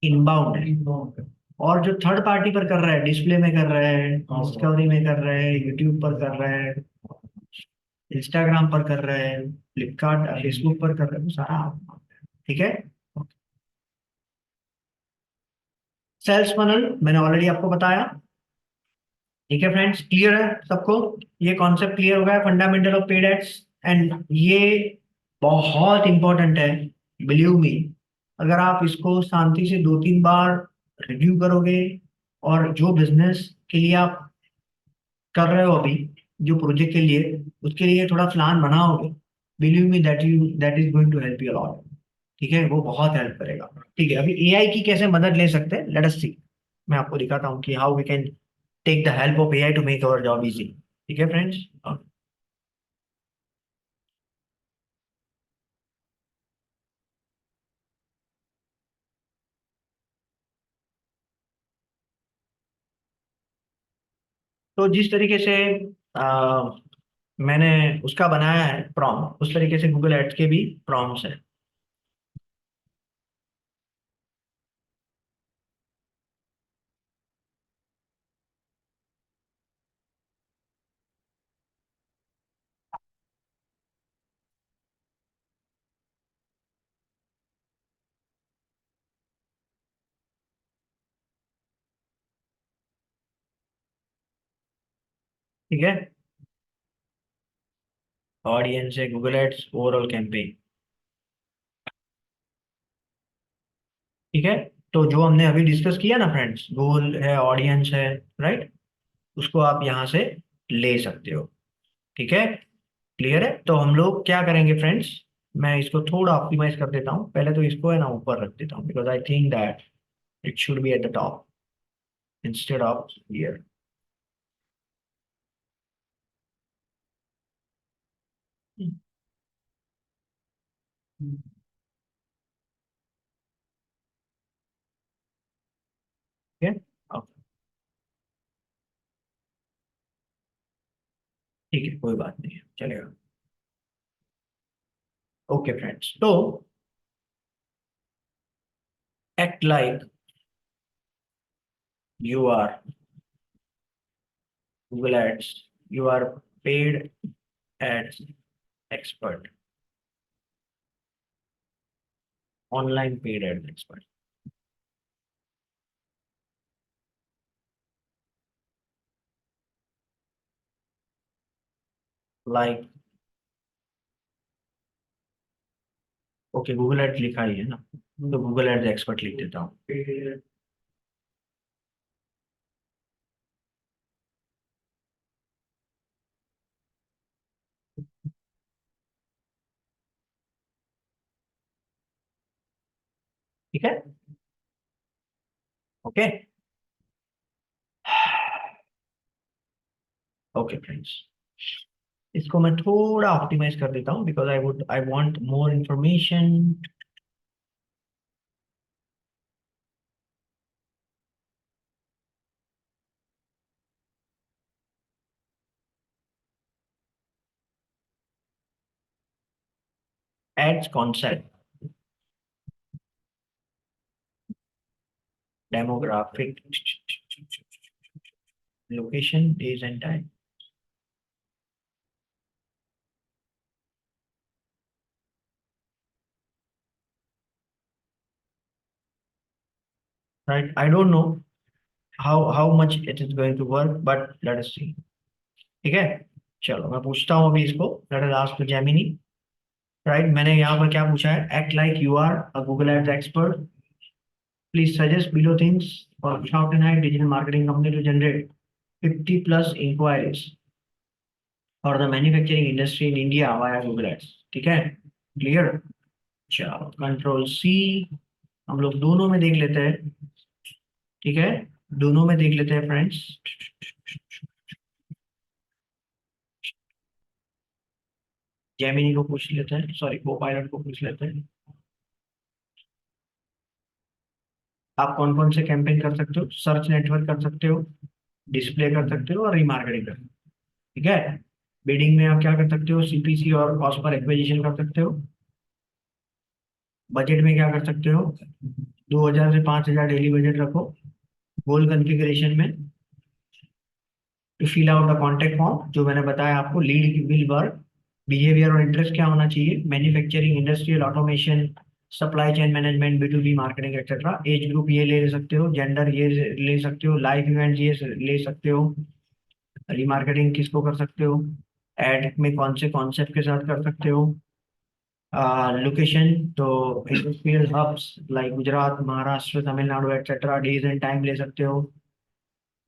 इनबाउंड है। इनबाउंड। और जो थर्ड पार्टी पर कर रहा है, डिस्प्ले में कर रहा है, डिस्कवरी में कर रहा है, यूट्यूब पर कर रहा है, इंस्टाग्राम पर कर रहा है, फ्लिपकार्ट फेसबुक पर कर रहा है, वो सारा outbound है। ठीक है। सेल्स फनल मैंने ऑलरेडी आपको बताया। ठीक है फ्रेंड्स, क्लियर है सबको? ये कॉन्सेप्ट क्लियर हो गया, fundamental of paid ads. And ये बहुत इंपॉर्टेंट है, बिलीव मी। अगर आप इसको शांति से 2-3 बार रिव्यू करोगे, और जो बिजनेस के लिए आप कर रहे हो अभी, जो प्रोजेक्ट के लिए, उसके लिए थोड़ा प्लान बनाओगे, believe me that is going to help you lot. ठीक है, वो बहुत हेल्प करेगा। ठीक है, अभी एआई की कैसे मदद ले सकते हैं, लेट अस सी। मैं आपको दिखाता हूँ कि how we can take the help of AI to make our job easy. ठीक है फ्रेंड्स। तो जिस तरीके से मैंने उसका बनाया है प्रॉम, उस तरीके से गूगल एड्स के भी प्रॉम्स है। ठीक है। ऑडियंस है, गूगल एड्स ओवरऑल कैंपेन। ठीक है। तो जो हमने अभी डिस्कस किया ना फ्रेंड्स, गोल है, ऑडियंस है, राइट, उसको आप यहाँ से ले सकते हो। ठीक है, क्लियर है? तो हम लोग क्या करेंगे फ्रेंड्स, मैं इसको थोड़ा ऑप्टिमाइज कर देता हूँ, पहले तो इसको है ना ऊपर रख देता हूँ, because I think that it should be at the top instead of here. ठीक है। ओके, ठीक है, कोई बात नहीं है, चलेगा। ओके फ्रेंड्स, तो act like you are Google ads, you are paid ads expert, online paid ads expert. Like, okay, Google ads लिखा ही है ना, तो गूगल एड्स एक्सपर्ट लिख देता हूँ। ठीक है, ओके ओके फ्रेंड्स, इसको मैं थोड़ा ऑप्टिमाइज कर देता हूँ because I want more information. Ads concept, demographic, location, days and time. Right, I don't know how much it is going to work but let us see. ठीक है, चलो मैं पूछता हूँ अभी इसको, let us ask to Gemini. Right, मैंने यहाँ पर क्या पूछा है, act like you are a Google ads expert, please suggest below things for short and height digital marketing company to generate 50 plus inquiries for the manufacturing industry in India via Google ads. ठीक है, clear. चलो control C, हम लोग दोनों में देख लेते हैं। ठीक है, दोनों में देख लेते हैं फ्रेंड्स। जेमिनी को पूछ लेते हैं, सॉरी को पायलट को पूछ लेते हैं, आप कौन कौन से कैंपेन कर सकते हो, सर्च नेटवर्क कर सकते हो, डिस्प्ले कर सकते हो और रीमार्केटिंग कर सकते हो। ठीक है, बिडिंग में आप क्या कर सकते हो, सीपीसी और कॉस्ट पर एक्विजिशन कर सकते हो। बजट में क्या कर सकते हो, 2000 से 5000 डेली बजट रखो। गोल कॉन्फ़िगरेशन में to fill out the contact form, जो मैंने बताया आपको, लीड विल वर्क, बिहेवियर और इंटरेस्ट क्या होना चाहिए, manufacturing, industrial automation, supply chain management, B to B marketing etcetera. Age group ये ले सकते हो, जेंडर ये ले सकते हो, लाइफ इवेंट ये ले सकते हो, रीमार्केटिंग किसको कर सकते हो, एड में कौन से कॉन्सेप्ट के साथ कर सकते हो, लोकेशन तो industrial hubs like Gujarat, Maharashtra, Tamil Nadu etcetera, days and time ले सकते हो।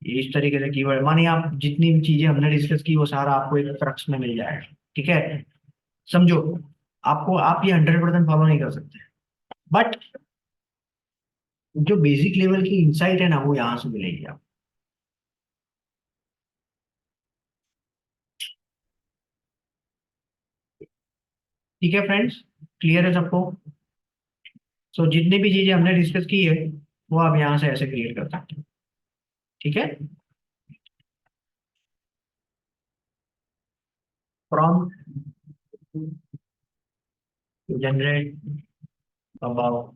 इस तरीके से कीवर्ड मानिए, आप जितनी भी चीजें हमने डिस्कस की वो सारा आपको एक क्रक्स में मिल जाएगा। ठीक है, समझो, आपको आप ये 100% फॉलो नहीं कर सकते, बट जो बेसिक लेवल की इंसाइट है ना वो यहाँ से मिलेगी आप। ठीक है फ्रेंड्स, क्लियर है सबको। सो जितनी भी चीजें हमने डिस्कस की है वो आप यहाँ से ऐसे क्रिएट कर सकते हो। ठीक है, from to generate about,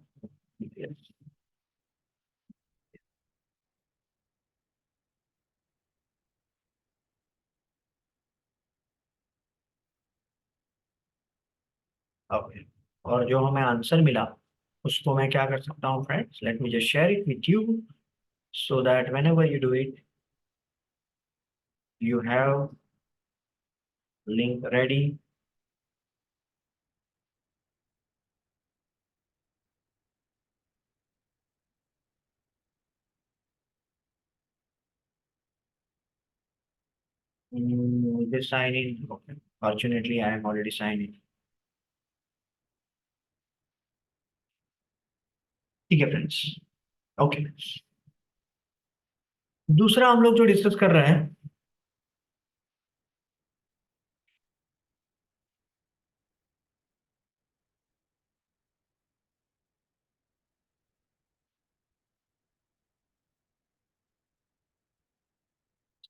okay, और जो हमें आंसर मिला उसको मैं क्या कर सकता हूँ friends, late me just share it with you so that whenever you do it you have link ready। मुझे sign in, okay, fortunately I am already sign in. ठीक है फ्रेंड्स, ओके, दूसरा हम लोग जो डिस्कस कर रहे हैं,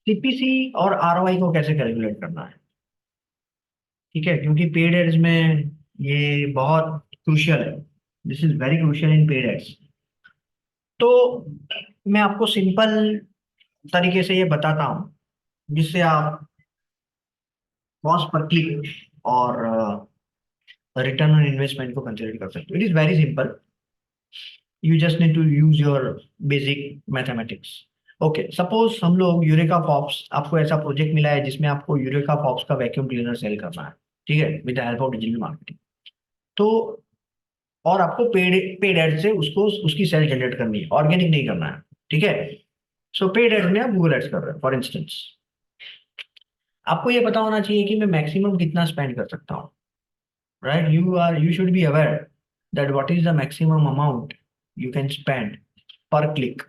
सीपीसी और आरओआई को कैसे कैलकुलेट करना है। ठीक है, क्योंकि पेड एड्स में ये बहुत क्रूशियल है, this is very crucial in paid ads. तो मैं आपको सिंपल तरीके से ये बताता हूँ जिससे आप कॉस्ट पर क्लिक और रिटर्न ऑन इन्वेस्टमेंट को कंसिडर कर सकते हो। It is very simple, you just need to use your basic mathematics. Okay, suppose हम लोग यूरेका फॉक्स, आपको ऐसा प्रोजेक्ट मिला है जिसमें आपको यूरेका फॉक्स का वैक्यूम क्लीनर सेल करना है। ठीक है, with the help of digital marketing. तो और आपको पेड पेड एड से उसको उसकी सेल जनरेट करनी है, ऑर्गेनिक नहीं करना है। ठीक है, सो पेड एड में आप गूगल एड्स कर रहे हैं फॉर इंस्टेंस, आपको ये पता होना चाहिए कि मैं मैक्सिमम कितना स्पेंड कर सकता हूँ। Right, you should be aware that what is the maximum amount you can spend per click,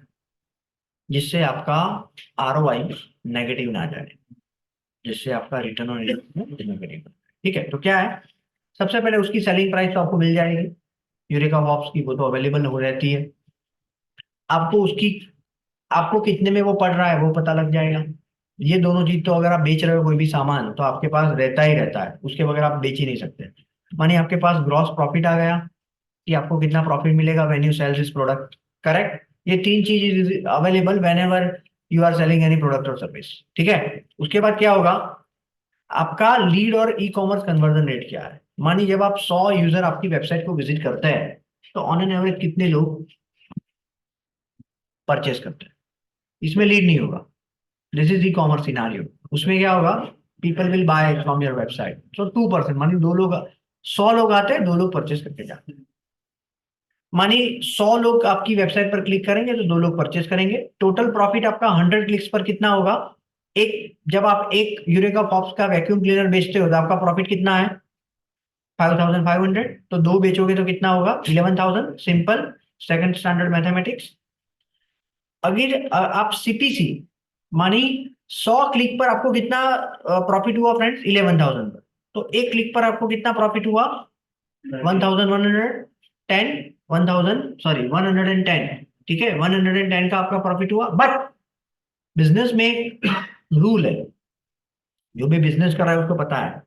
जिससे आपका ROI नेगेटिव ना जाए, जिससे आपका रिटर्न ऑन इन्वेस्टमेंट नेगेटिव। ठीक है, तो क्या है, सबसे पहले उसकी सेलिंग प्राइस तो आपको मिल जाएगी यूरेका हॉप्स की, वो तो अवेलेबल हो रहती है। आपको उसकी, आपको कितने में वो पड़ रहा है वो पता लग जाएगा। ये दोनों चीज तो अगर आप बेच रहे हो कोई भी सामान तो आपके पास रहता ही रहता है, उसके बगैर आप बेच ही नहीं सकते। मानिए आपके पास ग्रॉस प्रॉफिट आ गया कि आपको कितना प्रॉफिट मिलेगा when you sell this product, correct. ये तीन चीज is available whenever you are selling any product और सर्विस। ठीक है, उसके बाद क्या होगा, आपका लीड और ई कॉमर्स कन्वर्जन रेट क्या है। मानिए जब आप 100 यूजर आपकी वेबसाइट को विजिट करते हैं तो ऑन एन एवरेज कितने लोग परचेस करते हैं, इसमें लीड नहीं होगा। This is e commerce scenario. उसमें क्या होगा, people will buy from your website, so 2%, मानी दो लोग, 100 लोग आते हैं, 2 लोग परचेस करके जाते हैं। मानी 100 लोग आपकी वेबसाइट पर क्लिक करेंगे तो 2 लोग परचेस करेंगे। टोटल प्रॉफिट आपका 100 क्लिक्स पर कितना होगा, एक, जब आप एक यूरेका फॉक्स का वैक्यूम क्लीनर बेचते हो तो आपका प्रॉफिट कितना है, 5500। तो 2 बेचोगे तो कितना होगा, 11,000। Simple, second standard mathematics. अगर आप CPC, मानी 100 क्लिक पर आपको कितना प्रॉफिट हुआ फ्रेंड्स, 11,000 पर। तो एक क्लिक पर आपको कितना प्रॉफिट हुआ, 1110, 1000 सॉरी 110। ठीक है, 110 का आपका प्रॉफिट हुआ। बट बिजनेस में एक रूल है, जो भी बिजनेस कर रहा है उसको पता है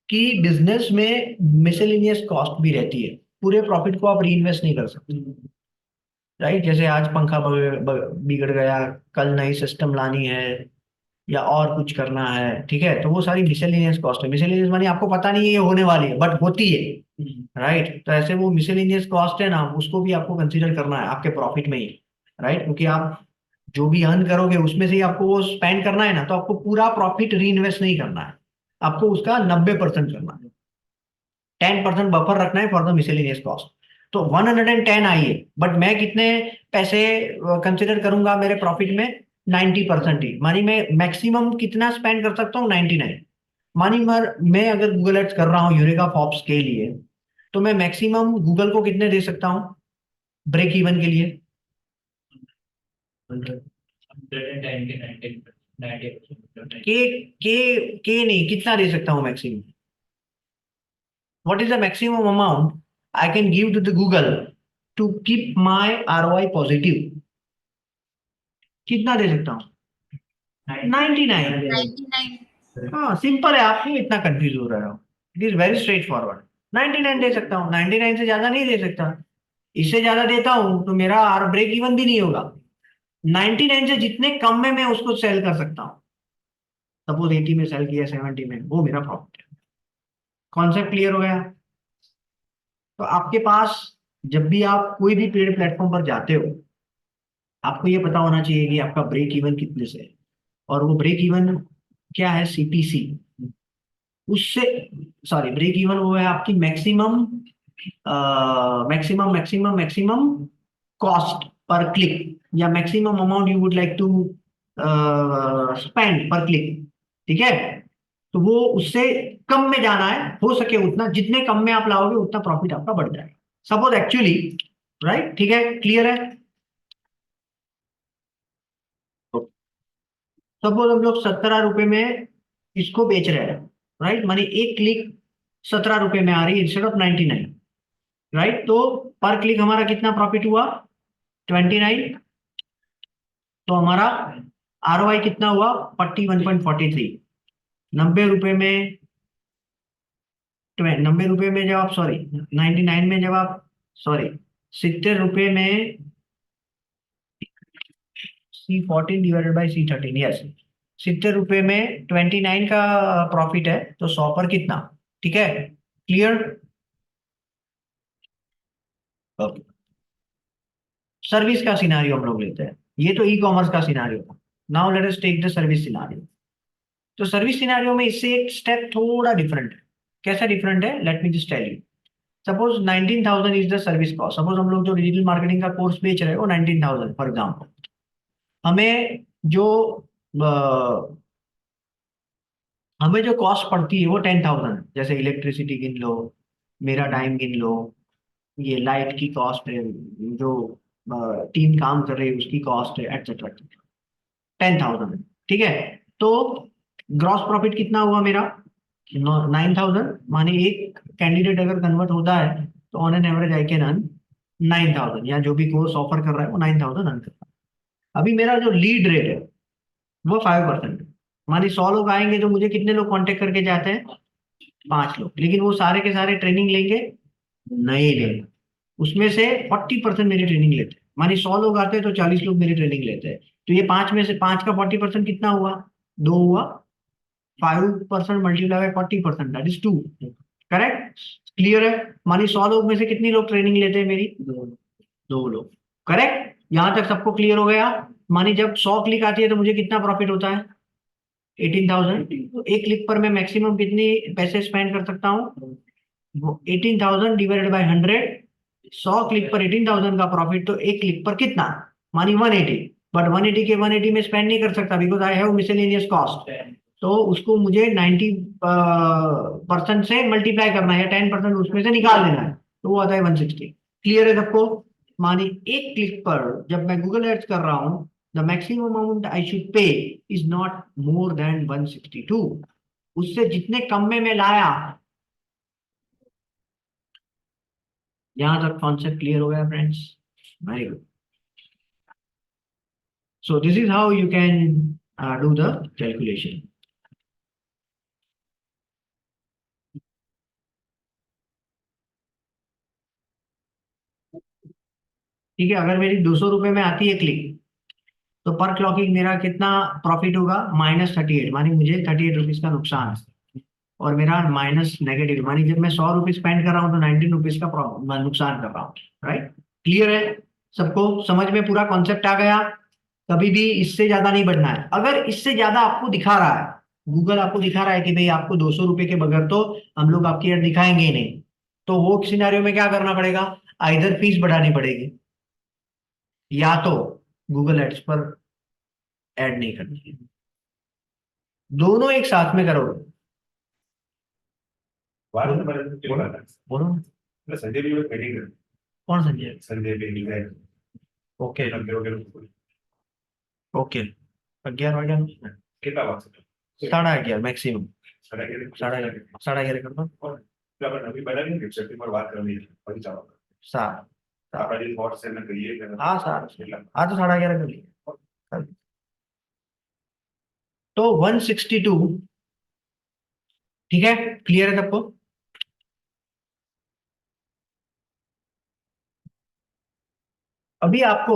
कि बिजनेस में मिसलेनियस कॉस्ट भी रहती है, पूरे प्रॉफिट को आप री इन्वेस्ट नहीं कर सकते। राइट, जैसे आज पंखा बिगड़ गया, कल नई सिस्टम लानी है या और कुछ करना है, ठीक है, तो वो सारी मिसलेनियस कॉस्ट है। मिसलेनियस मानी आपको पता नहीं है ये होने वाली है बट होती है, राइट। तो ऐसे वो मिसलेनियस कॉस्ट है ना, उसको भी आपको कंसीडर करना है आपके प्रॉफिट में ही, राइट। क्योंकि आप जो भी अर्न करोगे उसमें से ही आपको वो स्पेंड करना है ना, तो आपको पूरा प्रॉफिट री इन्वेस्ट नहीं करना है, आपको उसका 90% करना है, 10% बफर रखना है फॉर द मिसलेनियस कॉस्ट। तो 110 आई है, बट मैं कितने पैसे कंसिडर करूंगा मेरे प्रॉफिट में, 90% ही। मानी मैं मैक्सिमम कितना स्पेंड कर सकता हूँ, 99। मानी मैं अगर गूगल एड्स कर रहा हूँ यूरेका फॉप्स के लिए, तो मैं मैक्सिमम गूगल को कितने दे सकता हूँ ब्रेक इवन के लिए, 110 के 90%। के नहीं, कितना दे सकता हूँ maximum, what is the maximum amount I can give to the Google to keep my ROI positive, कितना दे सकता हूँ, 99। 99। हाँ सिंपल है, आप क्यों इतना कंफ्यूज हो रहे हो, it is very straight forward. 99 दे सकता हूँ, 99 से ज्यादा नहीं दे सकता। इससे ज्यादा देता हूँ तो मेरा ब्रेक इवन भी नहीं होगा। 99 से जितने कम में मैं उसको सेल कर सकता हूँ, सपोज 80 में सेल किया, 70 में, वो मेरा प्रॉफिट है। कॉन्सेप्ट क्लियर हो गया। तो आपके पास जब भी आप कोई भी पेड प्लेटफॉर्म पर जाते हो, आपको ये पता होना चाहिए कि आपका ब्रेक इवन कितने से है, और वो ब्रेक इवन क्या है, CPC। उससे, सॉरी, ब्रेक इवन वो है आपकी maximum maximum maximum maximum cost per click, या maximum amount you would like to spend per click. ठीक है, तो वो उससे कम में जाना है, हो सके उतना, जितने कम में आप लाओगे उतना प्रॉफिट आपका बढ़ जाएगा, सपोज एक्चुअली, राइट। ठीक है, क्लियर है। सपोज हम लोग 17 रुपए में इसको बेच रहे हैं, राइट। मानी एक क्लिक 17 रुपए में आ रही है इंस्टेड ऑफ 99, राइट। तो पर क्लिक हमारा कितना प्रॉफिट हुआ, 29। तो हमारा ROI कितना हुआ, 41.43। 90 रुपए में, 90 रुपए में जब आप, सॉरी 99 में जब आप, सॉरी 70 रुपए में, C14 divided by C13, yes, 70 रुपए में 29 का प्रॉफिट है, तो 100 पर कितना। ठीक है, क्लियर। ओके, सर्विस का सिनारियो हम लोग लेते हैं, ये तो ई कॉमर्स का सिनारियो था। Now let us take the service scenario. तो सर्विस सिनारियो में इससे एक स्टेप थोड़ा डिफरेंट है। कैसा डिफरेंट है, let me just tell you. Suppose 19,000 is the service cost. Suppose हम लोग जो डिजिटल मार्केटिंग का कोर्स बेच रहे हैं वो 19,000 फॉर एग्जाम्पल। हमें जो हमें जो कॉस्ट पड़ती है वो 10,000, जैसे इलेक्ट्रिसिटी गिन लो, मेरा टाइम गिन लो, ये लाइट की कॉस्ट है, जो टीम काम कर रही है उसकी कॉस्ट है, एटसेट्रा। 10,000, ठीक है। तो ग्रॉस प्रॉफिट कितना हुआ मेरा? 9,000। माने एक कैंडिडेट अगर कन्वर्ट होता है तो on an average I can earn 9,000, या जो भी कोर्स ऑफर कर रहा है वो 9,000 अर्न करता है। अभी मेरा जो लीड रेट है वो 5%। माने 100 लोग आएंगे तो मुझे कितने लोग कांटेक्ट करके जाते हैं? 5 लोग। लेकिन वो सारे के सारे ट्रेनिंग लेंगे? नहीं लेंगे। उसमें से 40% मेरी ट्रेनिंग लेते हैं। माने 100 लोग आते हैं तो 40 लोग मेरी ट्रेनिंग लेते हैं। तो ये पांच में से पांच का 40% कितना हुआ? दो हुआ। 5% multiply by 40%, that is 2। Correct? Clear है? मानी 100 लोग में से कितनी लोग ट्रेनिंग लेते हैं मेरी? 2 लोग। करेक्ट? यहां तक सबको क्लियर हो गया? मानी जब 100 क्लिक आती है तो मुझे कितना प्रॉफिट होता है? 18,000। तो एक क्लिक पर मैं मैक्सिमम कितनी पैसे स्पेंड कर सकता हूँ? वो 18,000 डिवाइडेड बाय 100। 100 क्लिक पर 18,000 का प्रॉफिट, तो एक क्लिक पर कितना? मानी 180। बट 180 के 180 में स्पेंड नहीं कर सकता because I have miscellaneous cost. तो उसको मुझे 90% से मल्टीप्लाई करना है, या 10% उसमें से निकाल देना है, तो वो आता है 160। क्लियर है सबको? मानी एक क्लिक पर जब मैं गूगल एड्स कर रहा हूं, the maximum amount I should pay is not more than 162। उससे जितने कम में मैं लाया। यहां तक कॉन्सेप्ट क्लियर हो गया friends? Very good. So this is how you can do the calculation. ठीक है, अगर मेरी 200 रुपए में आती है क्लिक, तो पर क्लॉकिंग मेरा कितना प्रॉफिट होगा? -38। मानी मुझे 38 रुपीज का नुकसान है। और मेरा माइनस नेगेटिव, मानी जब मैं 100 रुपीज स्पेंड कर रहा हूँ तो 19 रुपीज का नुकसान कर रहा हूँ। राइट? क्लियर है? सबको समझ में पूरा कॉन्सेप्ट आ गया? कभी भी इससे ज्यादा नहीं बढ़ना है। अगर इससे ज्यादा आपको दिखा रहा है, गूगल आपको दिखा रहा है कि भाई आपको 200 रुपए के बगैर तो हम लोग आपकी एड दिखाएंगे ही नहीं, तो वो सिनेरियो में क्या करना पड़ेगा? आइदर फीस बढ़ानी पड़ेगी, या तो गूगल एड्स पर ऐड नहीं करनी है। दोनों एक साथ में करोगे। बोलो बोलो। संजय भी मीटिंग है। कौन संजय? संजय भी है। ओके कितना ओके। 11 बजे। वक्त? 11:30 मैक्सिमम। साढ़े 11। 11:30 कर दो। अभी पहले नहीं सेटिंग पर बात करनी है वही चाहो। सात। आपका दिन बहुत से ना करिए। हाँ सात। हाँ तो 11:30 कर लिए। तो 162। ठीक है? क्लियर है सबको? अभी आपको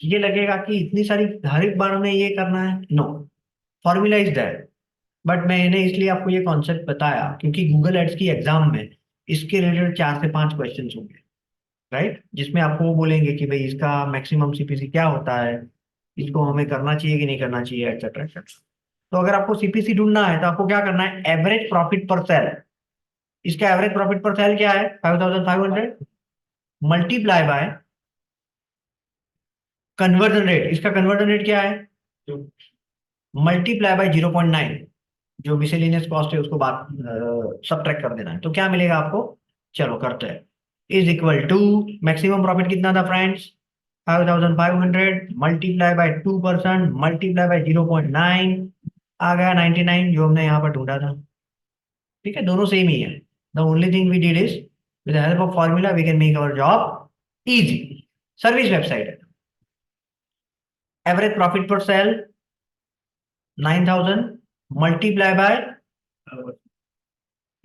ये लगेगा कि इतनी सारी हर एक बार में ये करना है? No, formula is that. But मैंने इसलिए आपको ये कॉन्सेप्ट बताया क्योंकि गूगल एड्स की एग्जाम में इसके रिलेटेड 4 से 5 क्वेश्चन होंगे। राइट? जिसमें आपको वो बोलेंगे कि भाई इसका मैक्सिमम सीपीसी क्या होता है, इसको हमें करना चाहिए कि नहीं करना चाहिए, एक्सेट्रा एक्सेट्रा। तो अगर आपको सीपीसी ढूंढना है तो आपको क्या करना है? Average profit per cell. इसका एवरेज प्रॉफिट पर सेल क्या है? 5,500 मल्टीप्लाई बाय कन्वर्जन रेट। इसका कन्वर्जन रेट क्या है? Multiply by 0.9। जो मिसेलेनियस कॉस्ट है उसको बात सबट्रैक्ट कर देना है, तो क्या मिलेगा आपको? चलो करते हैं। Is equal to maximum profit कितना था friends? 5,500 multiply by 2% multiply by 0.9, आ गया 99, जो हमने यहाँ पर ढूंढा था। ठीक है, दोनों सेम ही है। The only thing we did is with help of formula we can make our job easy. Service website है। Average profit per sale 9,000 multiply by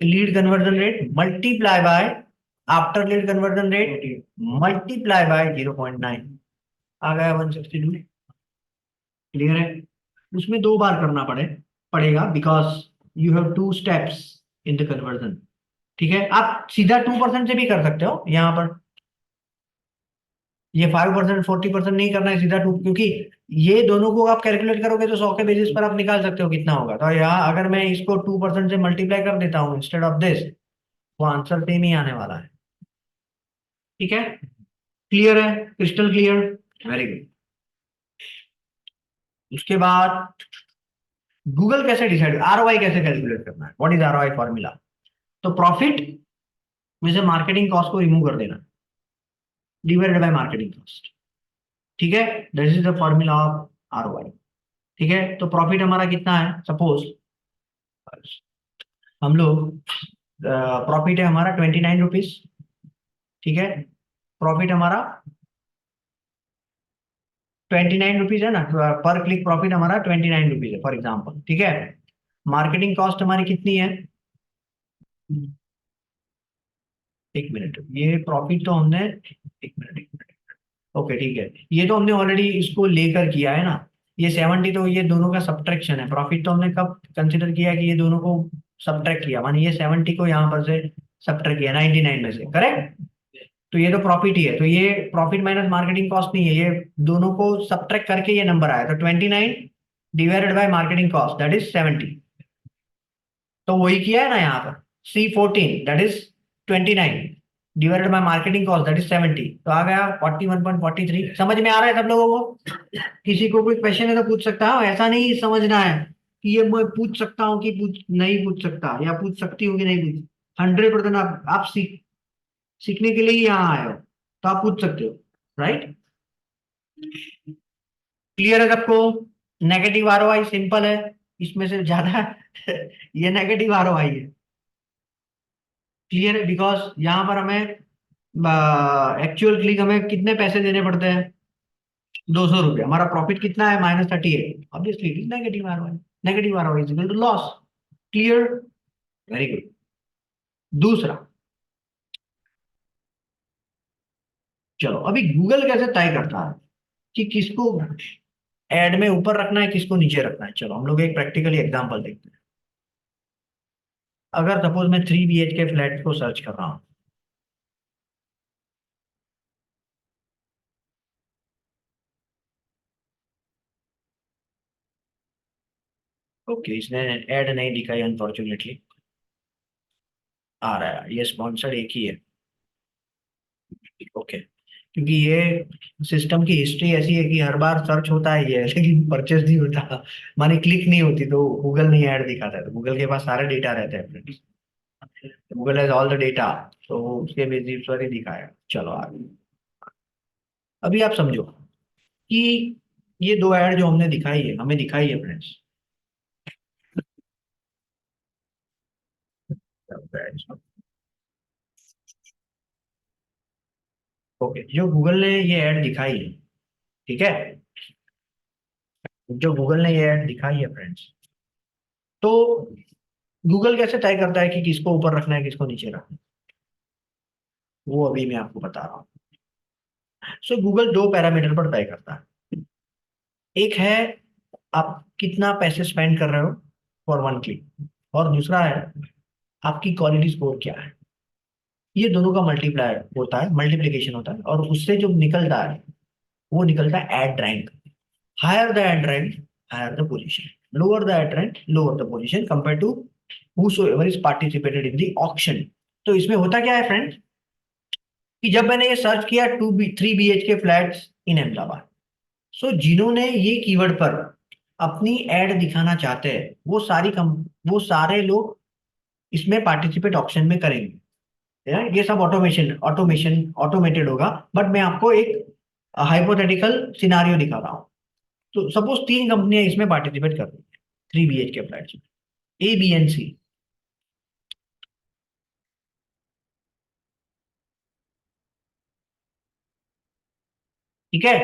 lead conversion rate multiply by after lead conversion rate multiply by 0.9, आ गया 162। Clear है? उसमें 2 बार करना पड़ेगा because you have 2 steps in the conversion. ठीक है? आप सीधा 2% से भी कर सकते हो यहाँ पर। ये 5% 40% नहीं करना है, सीधा 2, क्योंकि ये दोनों को आप कैलकुलेट करोगे तो 100 के बेसिस पर आप निकाल सकते हो कितना होगा। तो यहाँ अगर मैं इसको 2% से मल्टीप्लाई कर देता हूँ इंस्टेड ऑफ दिस, वो आंसर सेम ही आने वाला है। ठीक है? क्लियर है? Crystal clear? Very good. उसके बाद गूगल कैसे डिसाइड, आरओआई कैसे कैलकुलेट करना है? What is ROI formula? तो प्रॉफिट में से मार्केटिंग कॉस्ट को रिमूव कर देना। Divided by marketing cost. ठीक है, this is the formula of ROI. ठीक है, तो प्रॉफिट हमारा कितना है, सपोज हम लोग प्रॉफिट है हमारा 29 रुपीज। ठीक है, प्रॉफिट हमारा 29 रुपीज है ना, पर क्लिक प्रॉफिट हमारा 29 रुपीज है फॉर एग्जाम्पल। ठीक है, मार्केटिंग कॉस्ट हमारी कितनी है, एक मिनट, ये प्रॉफिट तो हमने, एक मिनट, ओके ठीक है, ये तो हमने ऑलरेडी इसको लेकर किया है ना, ये 70 तो ये दोनों का सब्ट्रैक्शन है। प्रॉफिट तो हमने कब कंसिडर किया कि ये दोनों को सब्ट्रैक्ट किया, माने ये 70 को यहाँ पर से सब्ट्रैक्ट किया 99 में से, करेक्ट। तो ये तो प्रॉफिट ही है, तो ये प्रॉफिट माइनस मार्केटिंग कॉस्ट नहीं है, ये दोनों को सब्ट्रैक्ट करके ये नंबर आया, तो 29 divided by marketing cost that is 70। तो वही किया है ना यहाँ पर, C14 that is 29 divided by marketing cost that is 70, तो आ गया 41.43। समझ में आ रहा है सब लोगों को? किसी को कोई क्वेश्चन है तो पूछ सकता है, ऐसा नहीं समझना है कि ये मैं पूछ सकता हूँ कि पूछ नहीं पूछ सकता, या पूछ सकती हूँ कि नहीं पूछ। 100% आप सीखने के लिए ही यहाँ आए हो, तो आप पूछ सकते हो, राइट। क्लियर है सबको? नेगेटिव आरओआई सिंपल है, इसमें से ज्यादा ये नेगेटिव आरओआई है। क्लियर है, बिकॉज यहाँ पर हमें एक्चुअल क्लिक हमें कितने पैसे देने पड़ते हैं, 200 रुपये। हमारा प्रॉफिट कितना है, -38, obviously it is negative ROI. Negative ROI is equal to loss. Clear, very good. दूसरा, चलो अभी गूगल कैसे तय करता है कि किसको एड में ऊपर रखना है, किसको नीचे रखना है। चलो हम लोग एक प्रैक्टिकली एग्जांपल देखते हैं। अगर सपोज मैं 3 BHK फ्लैट को सर्च कर रहा हूं, ओके इसने ऐड नहीं दिखाई अनफॉर्चुनेटली, आ रहा है ये स्पॉन्सर्ड एक ही है, ओके। क्योंकि ये सिस्टम की हिस्ट्री ऐसी है कि हर बार सर्च होता है ये, लेकिन परचेस नहीं होता, माने क्लिक नहीं होती, तो गूगल नहीं ऐड दिखाता है। तो गूगल के पास सारे डेटा रहते हैं friends, Google has all the data, तो उसके बेसिस पर ही दिखाया। चलो आगे, अभी आप समझो कि ये दो ऐड जो हमने दिखाई है, हमें दिखाई है फ्रेंड्स, ओके, जो गूगल ने ये ऐड दिखाई है, ठीक है, जो गूगल ने ये ऐड दिखाई है फ्रेंड्स, तो गूगल कैसे तय करता है कि किसको ऊपर रखना है, किसको नीचे रखना है, वो अभी मैं आपको बता रहा हूँ। सो गूगल दो पैरामीटर पर तय करता है। एक है आप कितना पैसे स्पेंड कर रहे हो फॉर वन क्लिक, और दूसरा है आपकी क्वालिटी स्कोर क्या है। ये दोनों का मल्टीप्लाई होता है, मल्टीप्लीकेशन होता है, और उससे जो निकलता है वो निकलता है ad rank. Higher the ad rank, higher the position, lower the ad rank, lower the position compare to whosoever is participated in the auction। तो इसमें होता क्या है फ्रेंड्स, कि जब मैंने ये सर्च किया 3 BHK फ्लैट्स इन अहमदाबाद, सो जिन्होंने ये कीवर्ड पर अपनी एड दिखाना चाहते हैं, वो सारे लोग इसमें पार्टिसिपेट ऑप्शन में करेंगे। ये सब ऑटोमेटेड होगा, बट मैं आपको एक हाइपोथेटिकल सिनारियो दिखा रहा हूँ। तो सपोज 3 कंपनियां इसमें पार्टिसिपेट कर रही है 3 BHK फ्लैट्स में, A, B एंड C। ठीक है,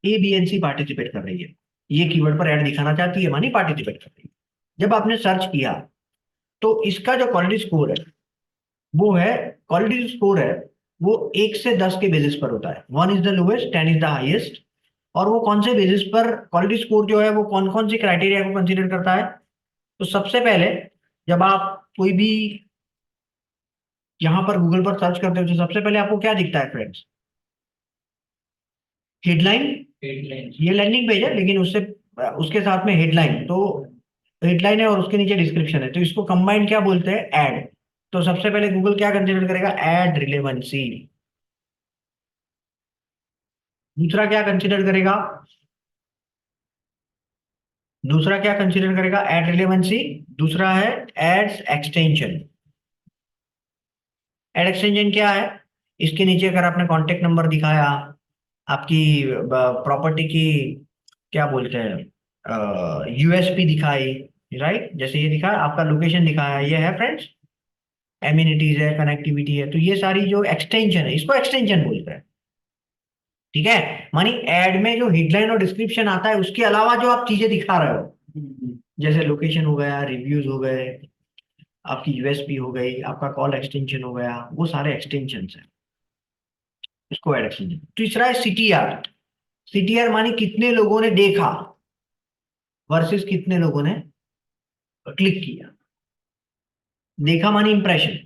A, B and C participate कर रही है, ये कीवर्ड पर ऐड दिखाना चाहती है, मानी पार्टिसिपेट कर रही है। जब आपने सर्च किया, तो इसका जो क्वालिटी स्कोर है, वो है, क्वालिटी स्कोर है वो 1 से 10 के बेसिस पर होता है। 1 is the lowest, 10 is the highest. और वो कौन से बेसिस पर क्वालिटी स्कोर जो है वो कौन कौन सी क्राइटेरिया को कंसीडर करता है। तो सबसे पहले जब आप कोई भी यहाँ पर गूगल पर सर्च करते हो, तो सबसे पहले आपको क्या दिखता है फ्रेंड्स, हेडलाइन। हेडलाइन। ये लैंडिंग पेज है, लेकिन उससे उसके साथ में हेडलाइन, तो हेडलाइन है और उसके नीचे डिस्क्रिप्शन है, तो इसको कंबाइंड क्या बोलते हैं, एड। तो सबसे पहले गूगल क्या कंसीडर करेगा, एड रिलेवेंसी। दूसरा क्या कंसीडर करेगा, दूसरा क्या कंसीडर करेगा, एड रिलेवेंसी। दूसरा है एड्स एक्सटेंशन। एड एक्सटेंशन क्या है, इसके नीचे अगर आपने कॉन्टेक्ट नंबर दिखाया, आपकी प्रॉपर्टी की क्या बोलते हैं यूएसपी दिखाई, राइट, जैसे ये दिखा आपका लोकेशन दिखाया, ये है फ्रेंड्स, एमिनिटीज है, कनेक्टिविटी है, तो ये सारी जो एक्सटेंशन है इसको एक्सटेंशन बोलते हैं। ठीक है, मानी एड में जो हेडलाइन और डिस्क्रिप्शन आता है उसके अलावा जो आप चीजें दिखा रहे हो, जैसे लोकेशन हो गया, रिव्यूज हो गए, आपकी यूएसपी हो गई, आपका कॉल एक्सटेंशन हो गया, वो सारे एक्सटेंशन है, इसको एड एक्सटेंशन। तीसरा है सीटीआर। सीटीआर मानी कितने लोगों ने देखा वर्सेस कितने लोगों ने क्लिक किया। देखा मानी इंप्रेशन,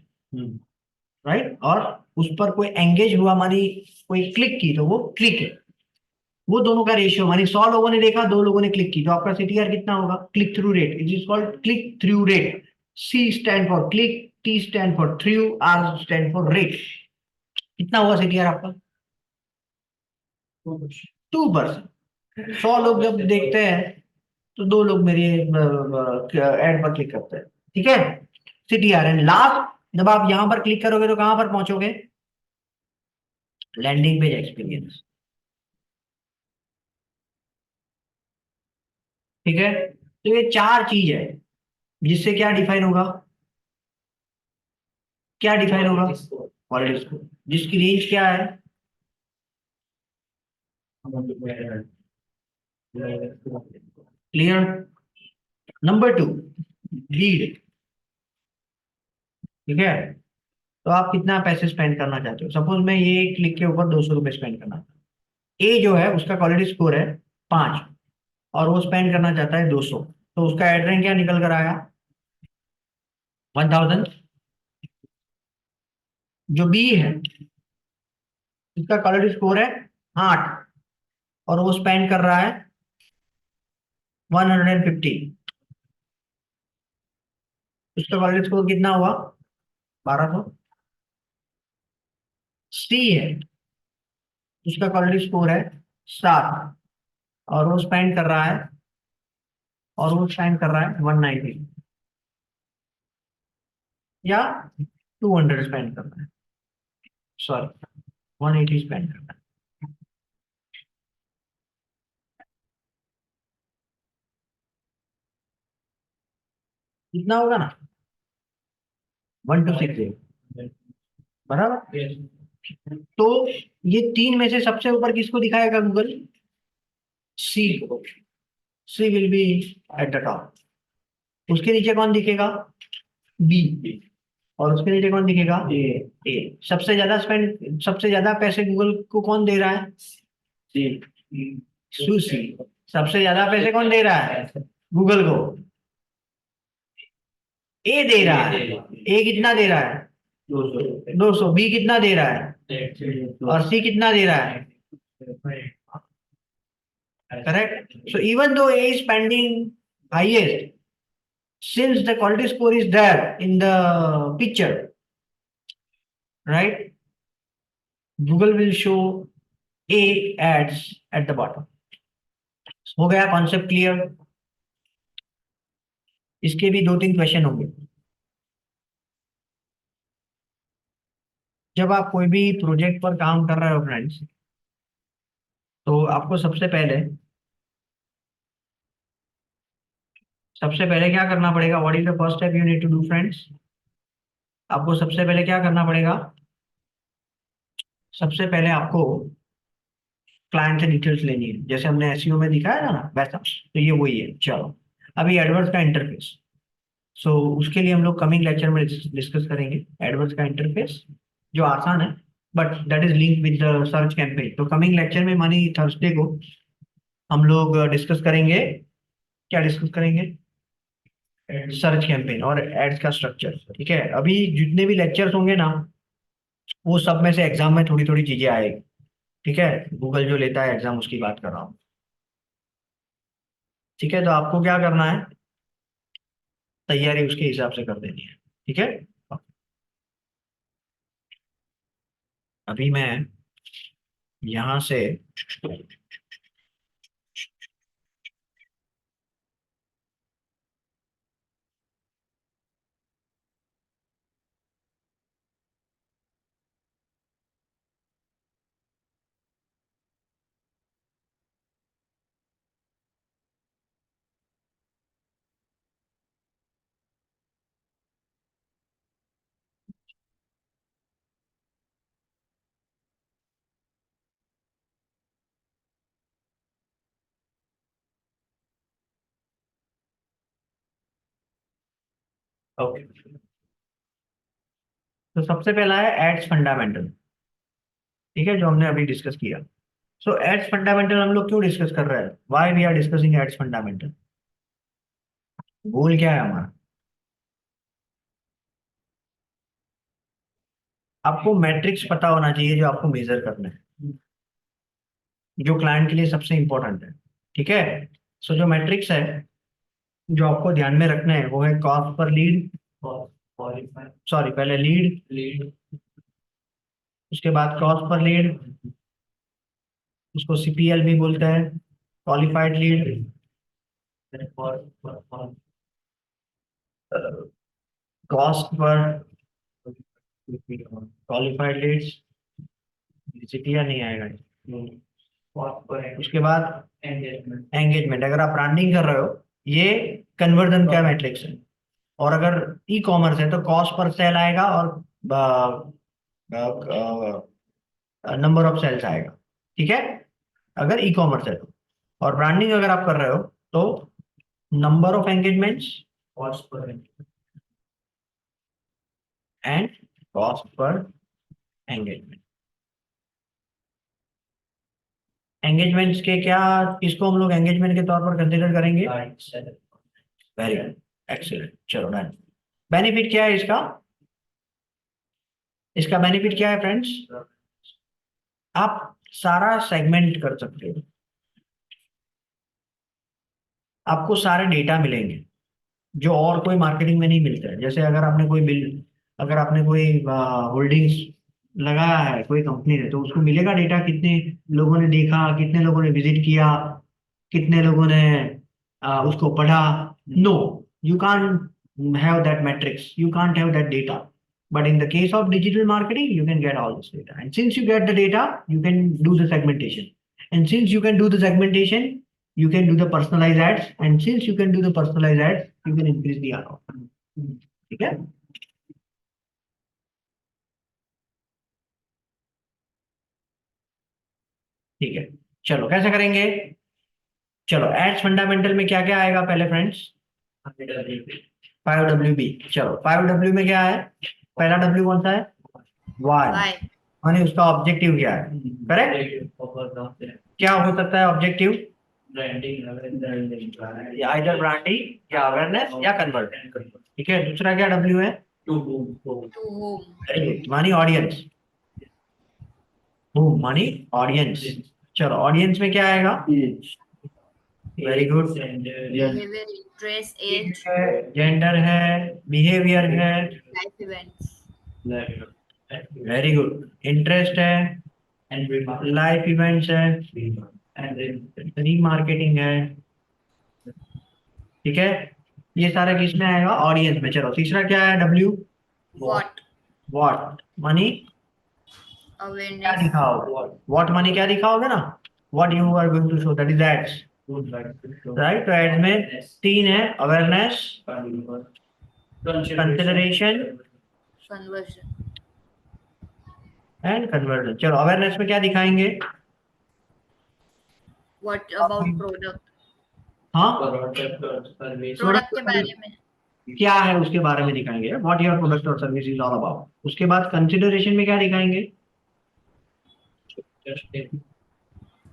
राइट, और उस पर कोई एंगेज हुआ मानी कोई क्लिक की तो वो क्लिक है। वो दोनों का रेशियो मानी 100 लोगों ने देखा, 2 लोगों ने क्लिक की, तो आपका सीटीआर कितना होगा, click through rate, it is called click through rate. C stand for click, T stand for through, R stand for rate. कितना हुआ सीटीआर आपका, 2%। 100 लोग जब देखते हैं तो 2 लोग मेरी एड पर क्लिक करते हैं। ठीक है, सीटीआर। एंड लास्ट, जब आप यहां पर क्लिक करोगे तो कहां पर पहुंचोगे, लैंडिंग पेज एक्सपीरियंस। ठीक है, तो ये 4 चीज है जिससे क्या डिफाइन होगा, क्या डिफाइन होगा, क्वालिटी स्कोर, जिसकी रेंज क्या है, क्लियर। Number 2, lead. ठीक है, तो आप कितना पैसे स्पेंड करना चाहते हो, सपोज मैं ये क्लिक के ऊपर 200 रुपए स्पेंड करना, ए जो है उसका क्वालिटी स्कोर है 5 और वो स्पेंड करना चाहता है 200, तो उसका एड रैंक क्या निकल कर आया, 1000। जो बी है उसका क्वालिटी स्कोर है 8 और वो स्पेंड कर रहा है 150, उसका क्वालिटी स्कोर कितना हुआ, 1200। सी है, उसका क्वालिटी स्कोर है 7 और वो स्पेंड कर रहा है, और वो स्पेंड कर रहा है 190 या 200 स्पेंड कर रहा है, सॉरी 180 स्पेंड कर रहा है। कितना होगा ना, 1260, बराबर। तो ये 3 में से सबसे ऊपर किसको दिखाएगा गूगल, सी को, C will be at the top. उसके नीचे कौन दिखेगा, बी, और उसके नीचे कौन दिखेगा, ए। सबसे ज्यादा स्पेंड, सबसे ज्यादा पैसे गूगल को कौन दे रहा है, सी, सुसी। सबसे ज्यादा पैसे कौन दे रहा है गूगल को, ए दे रहा है। ए कितना दे रहा है, 200। बी कितना दे रहा है, और सी कितना दे रहा है, correct. So even though A is spending highest, since the quality score is there in the picture, right? Google will show A ads at the bottom. हो गया कॉन्सेप्ट क्लियर। इसके भी 2-3 क्वेश्चन होंगे। जब आप कोई भी प्रोजेक्ट पर काम कर रहे हो फ्रेंड्स, तो आपको सबसे पहले क्या करना पड़ेगा, what is the first step you need to do friends. आपको सबसे पहले क्या करना पड़ेगा, सबसे पहले आपको क्लाइंट से डिटेल्स लेनी है, जैसे हमने एसईओ में दिखाया था ना वैसा, तो ये वही है। चलो, अभी एडवर्ड्स का इंटरफेस, सो उसके लिए हम लोग कमिंग लेक्चर में डिस्कस करेंगे एडवर्ड्स का इंटरफेस, जो आसान है, but that is link with the search campaign. तो कमिंग लेक्चर में मानी थर्सडे को हम लोग डिस्कस करेंगे, क्या डिस्कस करेंगे, सर्च कैंपेन और एड्स का स्ट्रक्चर। ठीक है, अभी जितने भी लेक्चर्स होंगे ना, वो सब में से एग्जाम में थोड़ी थोड़ी चीजें आएगी। ठीक है, गूगल जो लेता है एग्जाम उसकी बात कर रहा हूँ। ठीक है, तो आपको क्या करना है, तैयारी उसके हिसाब से कर देनी है। ठीक है, अभी मैं यहां से ओके, तो सबसे पहला है एड्स फंडामेंटल, ठीक है, जो हमने अभी डिस्कस किया। सो एड्स फंडामेंटल हम लोग क्यों डिस्कस कर रहे हैं, why we are discussing ads fundamental, goal क्या है हमारा? आपको मैट्रिक्स पता होना चाहिए जो आपको मेजर करना है, जो क्लाइंट के लिए सबसे इंपॉर्टेंट है, ठीक है। सो जो मैट्रिक्स है जो आपको ध्यान में रखना है वो है cost per lead, qualify sorry पहले लीड, लीड उसके बाद कॉस्ट पर लीड, उसको सीपीएल भी बोलते हैं, qualified lead, cost per qualified leads, CPL नहीं आएगा। उसके बाद एंगेजमेंट एंगेजमेंट, अगर आप ब्रांडिंग कर रहे हो ये कन्वर्जन का मैट्रिक्स है, और अगर ई कॉमर्स है तो कॉस्ट पर सेल आएगा और नंबर ऑफ सेल्स आएगा, ठीक है, अगर ई कॉमर्स है तो। और ब्रांडिंग अगर आप कर रहे हो तो number of engagements cost per and cost per engagement. Engagements के क्या, किसको हम लोग एंगेजमेंट के तौर पर कंसिडर करेंगे? वेरी गुड, एक्सीलेंट, चलो डन। बेनिफिट क्या है इसका? इसका बेनिफिट क्या है फ्रेंड्स? आप सारा सेगमेंट कर सकते हो, आपको सारे डेटा मिलेंगे जो और कोई मार्केटिंग में नहीं मिलता है। जैसे अगर आपने कोई बिल, अगर आपने कोई होल्डिंग्स लगाया है कोई कंपनी ने, तो उसको मिलेगा डेटा, कितने लोगों ने देखा, कितने लोगों ने विजिट किया, कितने लोगों ने उसको पढ़ा। No, you can't have that matrix, you can't have that data, but in the case of digital marketing you can get all this data, and since you get the data you can do the segmentation, and since you can do the segmentation you can do the personalized ads, and since you can do the personalized ads you can increase the ROI, ठीक है। ठीक है, चलो कैसे करेंगे? चलो ads fundamental में क्या क्या आएगा पहले फ्रेंड्स? 5W, चलो 5W में क्या है? पहला W कौन सा है? Y, Why? माने उसका ऑब्जेक्टिव क्या है, करेक्ट? क्या हो सकता है ऑब्जेक्टिव? आइदर ब्रांडिंग या अवेयरनेस या कन्वर्जन, ठीक है। दूसरा क्या W है? To whom? मानी ऑडियंस, मानी ऑडियंस। चलो ऑडियंस में क्या आएगा? Very good, Behavior, interest, age, gender है, बिहेवियर है, life events. Very good, interest है, लाइफ इवेंट्स है, रीमार्केटिंग है, ठीक है। ये सारा किसमें आएगा? ऑडियंस में। चलो तीसरा क्या है? W, What? व्हाट मनी, क्या Awareness. दिखाओ? व्हाट मनी क्या दिखाओगे ना, what you are going to show, that is ads, right. तो एड्स में तीन है, awareness, consideration Conversion. And conversion. चलो अवेयरनेस में क्या दिखाएंगे? What about product? हाँ, Product के बारे में. क्या है उसके बारे में दिखाएंगे, व्हाट योर प्रोडक्ट और सर्विस इज ऑल अबाउट। उसके बाद कंसिडरेशन में क्या दिखाएंगे?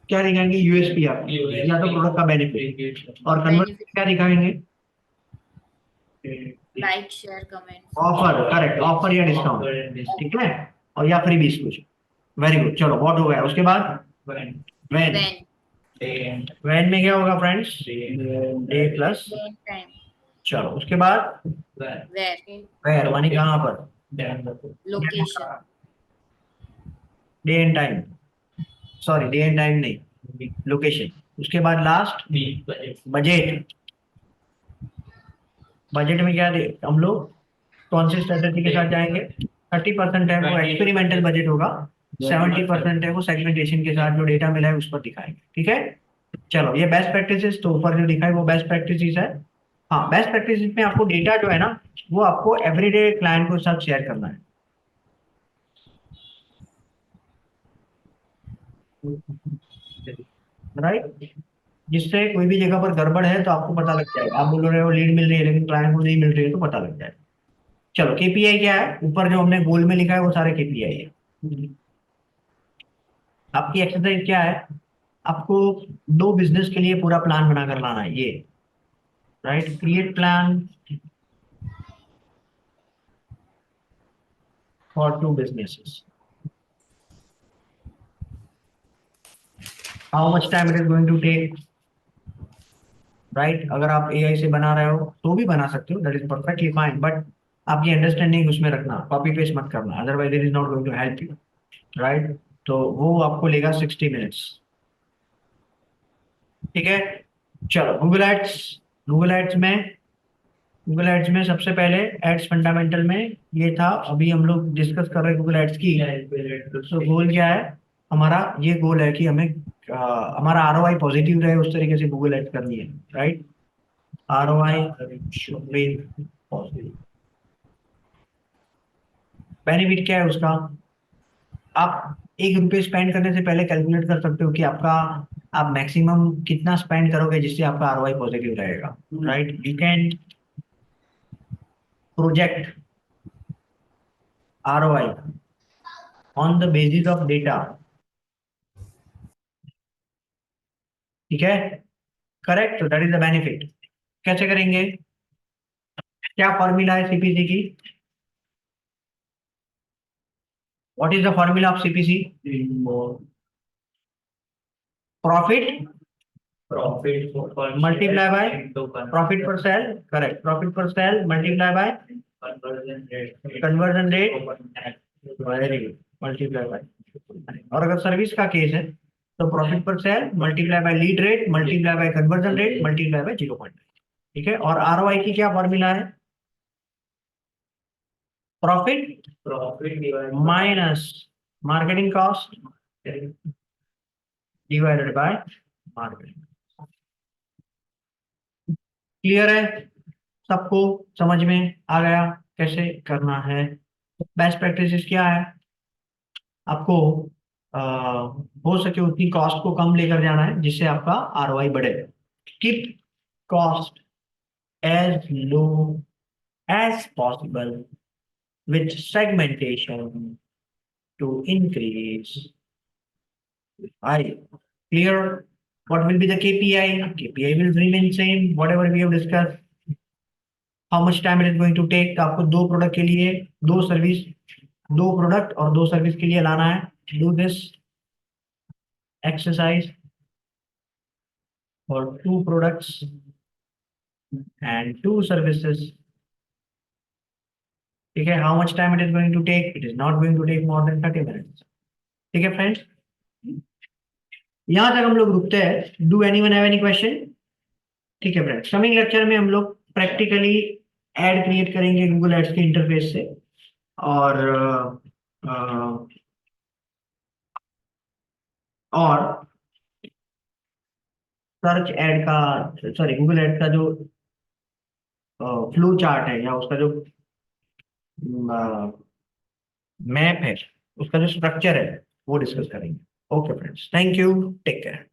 क्या दिखाएंगे? यूएसपी आपकी, या तो प्रोडक्ट का बेनिफिट। और कन्वर्जन में क्या दिखाएंगे? Like, share, comment. Offer, correct, offer या डिस्काउंट, ठीक है, और या फ्री बीस कुछ। वेरी गुड, चलो बहुत हो गया। उसके बाद वैन, When? वैन में क्या होगा friends? Debt plus, When time. चलो उसके बाद Where? वेयर, मानी कहाँ पर? Location. Day and time, sorry day and time नहीं, लोकेशन। उसके बाद लास्ट बजट, बजट में क्या दे हम लोग कौन सी स्ट्रेटेजी के साथ जाएंगे? 30% है वो एक्सपेरिमेंटल बजट होगा, 70% है वो सेगमेंटेशन के साथ जो डेटा मिला है उस पर दिखाएंगे, ठीक है। चलो ये बेस्ट प्रैक्टिसेस, तो ऊपर जो दिखाई वो बेस्ट प्रैक्टिसेस है। हाँ, बेस्ट प्रैक्टिसेस में आपको डेटा जो है ना वो आपको एवरीडे क्लाइंट के साथ शेयर करना है, राइट, जिससे कोई भी जगह पर गड़बड़ है तो आपको पता लग जाएगा। आप बोल रहे हो लीड मिल रही है लेकिन क्लाइंट को नहीं मिल रही है तो पता लग जाएगा, चलो केपीआई क्या है, ऊपर जो हमने गोल में लिखा है वो सारे केपीआई है। आपकी एक्सरसाइज क्या है, आपको 2 बिजनेस के लिए पूरा प्लान बनाकर लाना है ये, right. Create plan for 2 businesses, how much time it is going to take, right. अगर आप एआई से बना रहे हो तो भी बना सकते हो, that is perfectly fine, but आपकी अंडरस्टैंडिंग उसमें रखना, कॉपी पेस्ट मत करना, otherwise it is not going to help you, right. तो वो आपको लेगा 60 मिनट्स, ठीक है। चलो गूगल एड्स में सबसे पहले एड्स फंडामेंटल में ये था, अभी हम लोग डिस्कस कर रहे हैं गूगल एड्स की। तो गोल क्या है हमारा, ये गोल है कि हमें हमारा आरओआई पॉजिटिव रहे, उस तरीके से गूगल एड्स करनी है, right. ROI should be positive. Benefit क्या है उसका, आप 1 रुपये स्पेंड करने से पहले कैलकुलेट कर सकते हो कि आपका आप मैक्सिमम कितना स्पेंड करोगे जिससे आपका आरओआई पॉजिटिव रहेगा, right. You can project ROI on the basis of data, ठीक है, करेक्ट। तो दैट इज द बेनिफिट। कैसे करेंगे, क्या फॉर्मूला है सीपीसी की, what is the formula of CPC, profit multiply by profit per sale, correct, profit per sale multiply by conversion rate, very good, multiply by. और अगर service का case है तो profit per sale multiply by lead rate multiply by conversion rate multiply by 0.9, ठीक है। और ROI की क्या फॉर्मूला है, profit minus marketing cost divided by marketing. Clear है, सबको समझ में आ गया कैसे करना है। बेस्ट प्रैक्टिसेस क्या है, आपको हो सके उतनी कॉस्ट को कम लेकर जाना है जिससे आपका आरओआई बढ़े। Keep cost as low as possible with segmentation to increase I. Clear? What will be the KPI? KPI will remain same, whatever we have discussed. How much time it is going to take? आपको 2 product के लिए 2 service, 2 product और 2 service के लिए लाना है। Do this exercise for 2 products and 2 services, ठीक है। How much time it is going to take? It is not going to take more than 30 minutes, ठीक है फ्रेंड्स। यहां तक हम लोग रुकते हैं। Do anyone have any question, ठीक है फ्रेंड्स। कमिंग लेक्चर में हम लोग प्रैक्टिकली ऐड क्रिएट करेंगे गूगल एड्स के इंटरफेस से, और सर्च ऐड का, सॉरी गूगल एड्स का जो फ्लो चार्ट है या उसका जो मैप है, उसका जो स्ट्रक्चर है वो डिस्कस करेंगे। Okay friends, thank you, take care.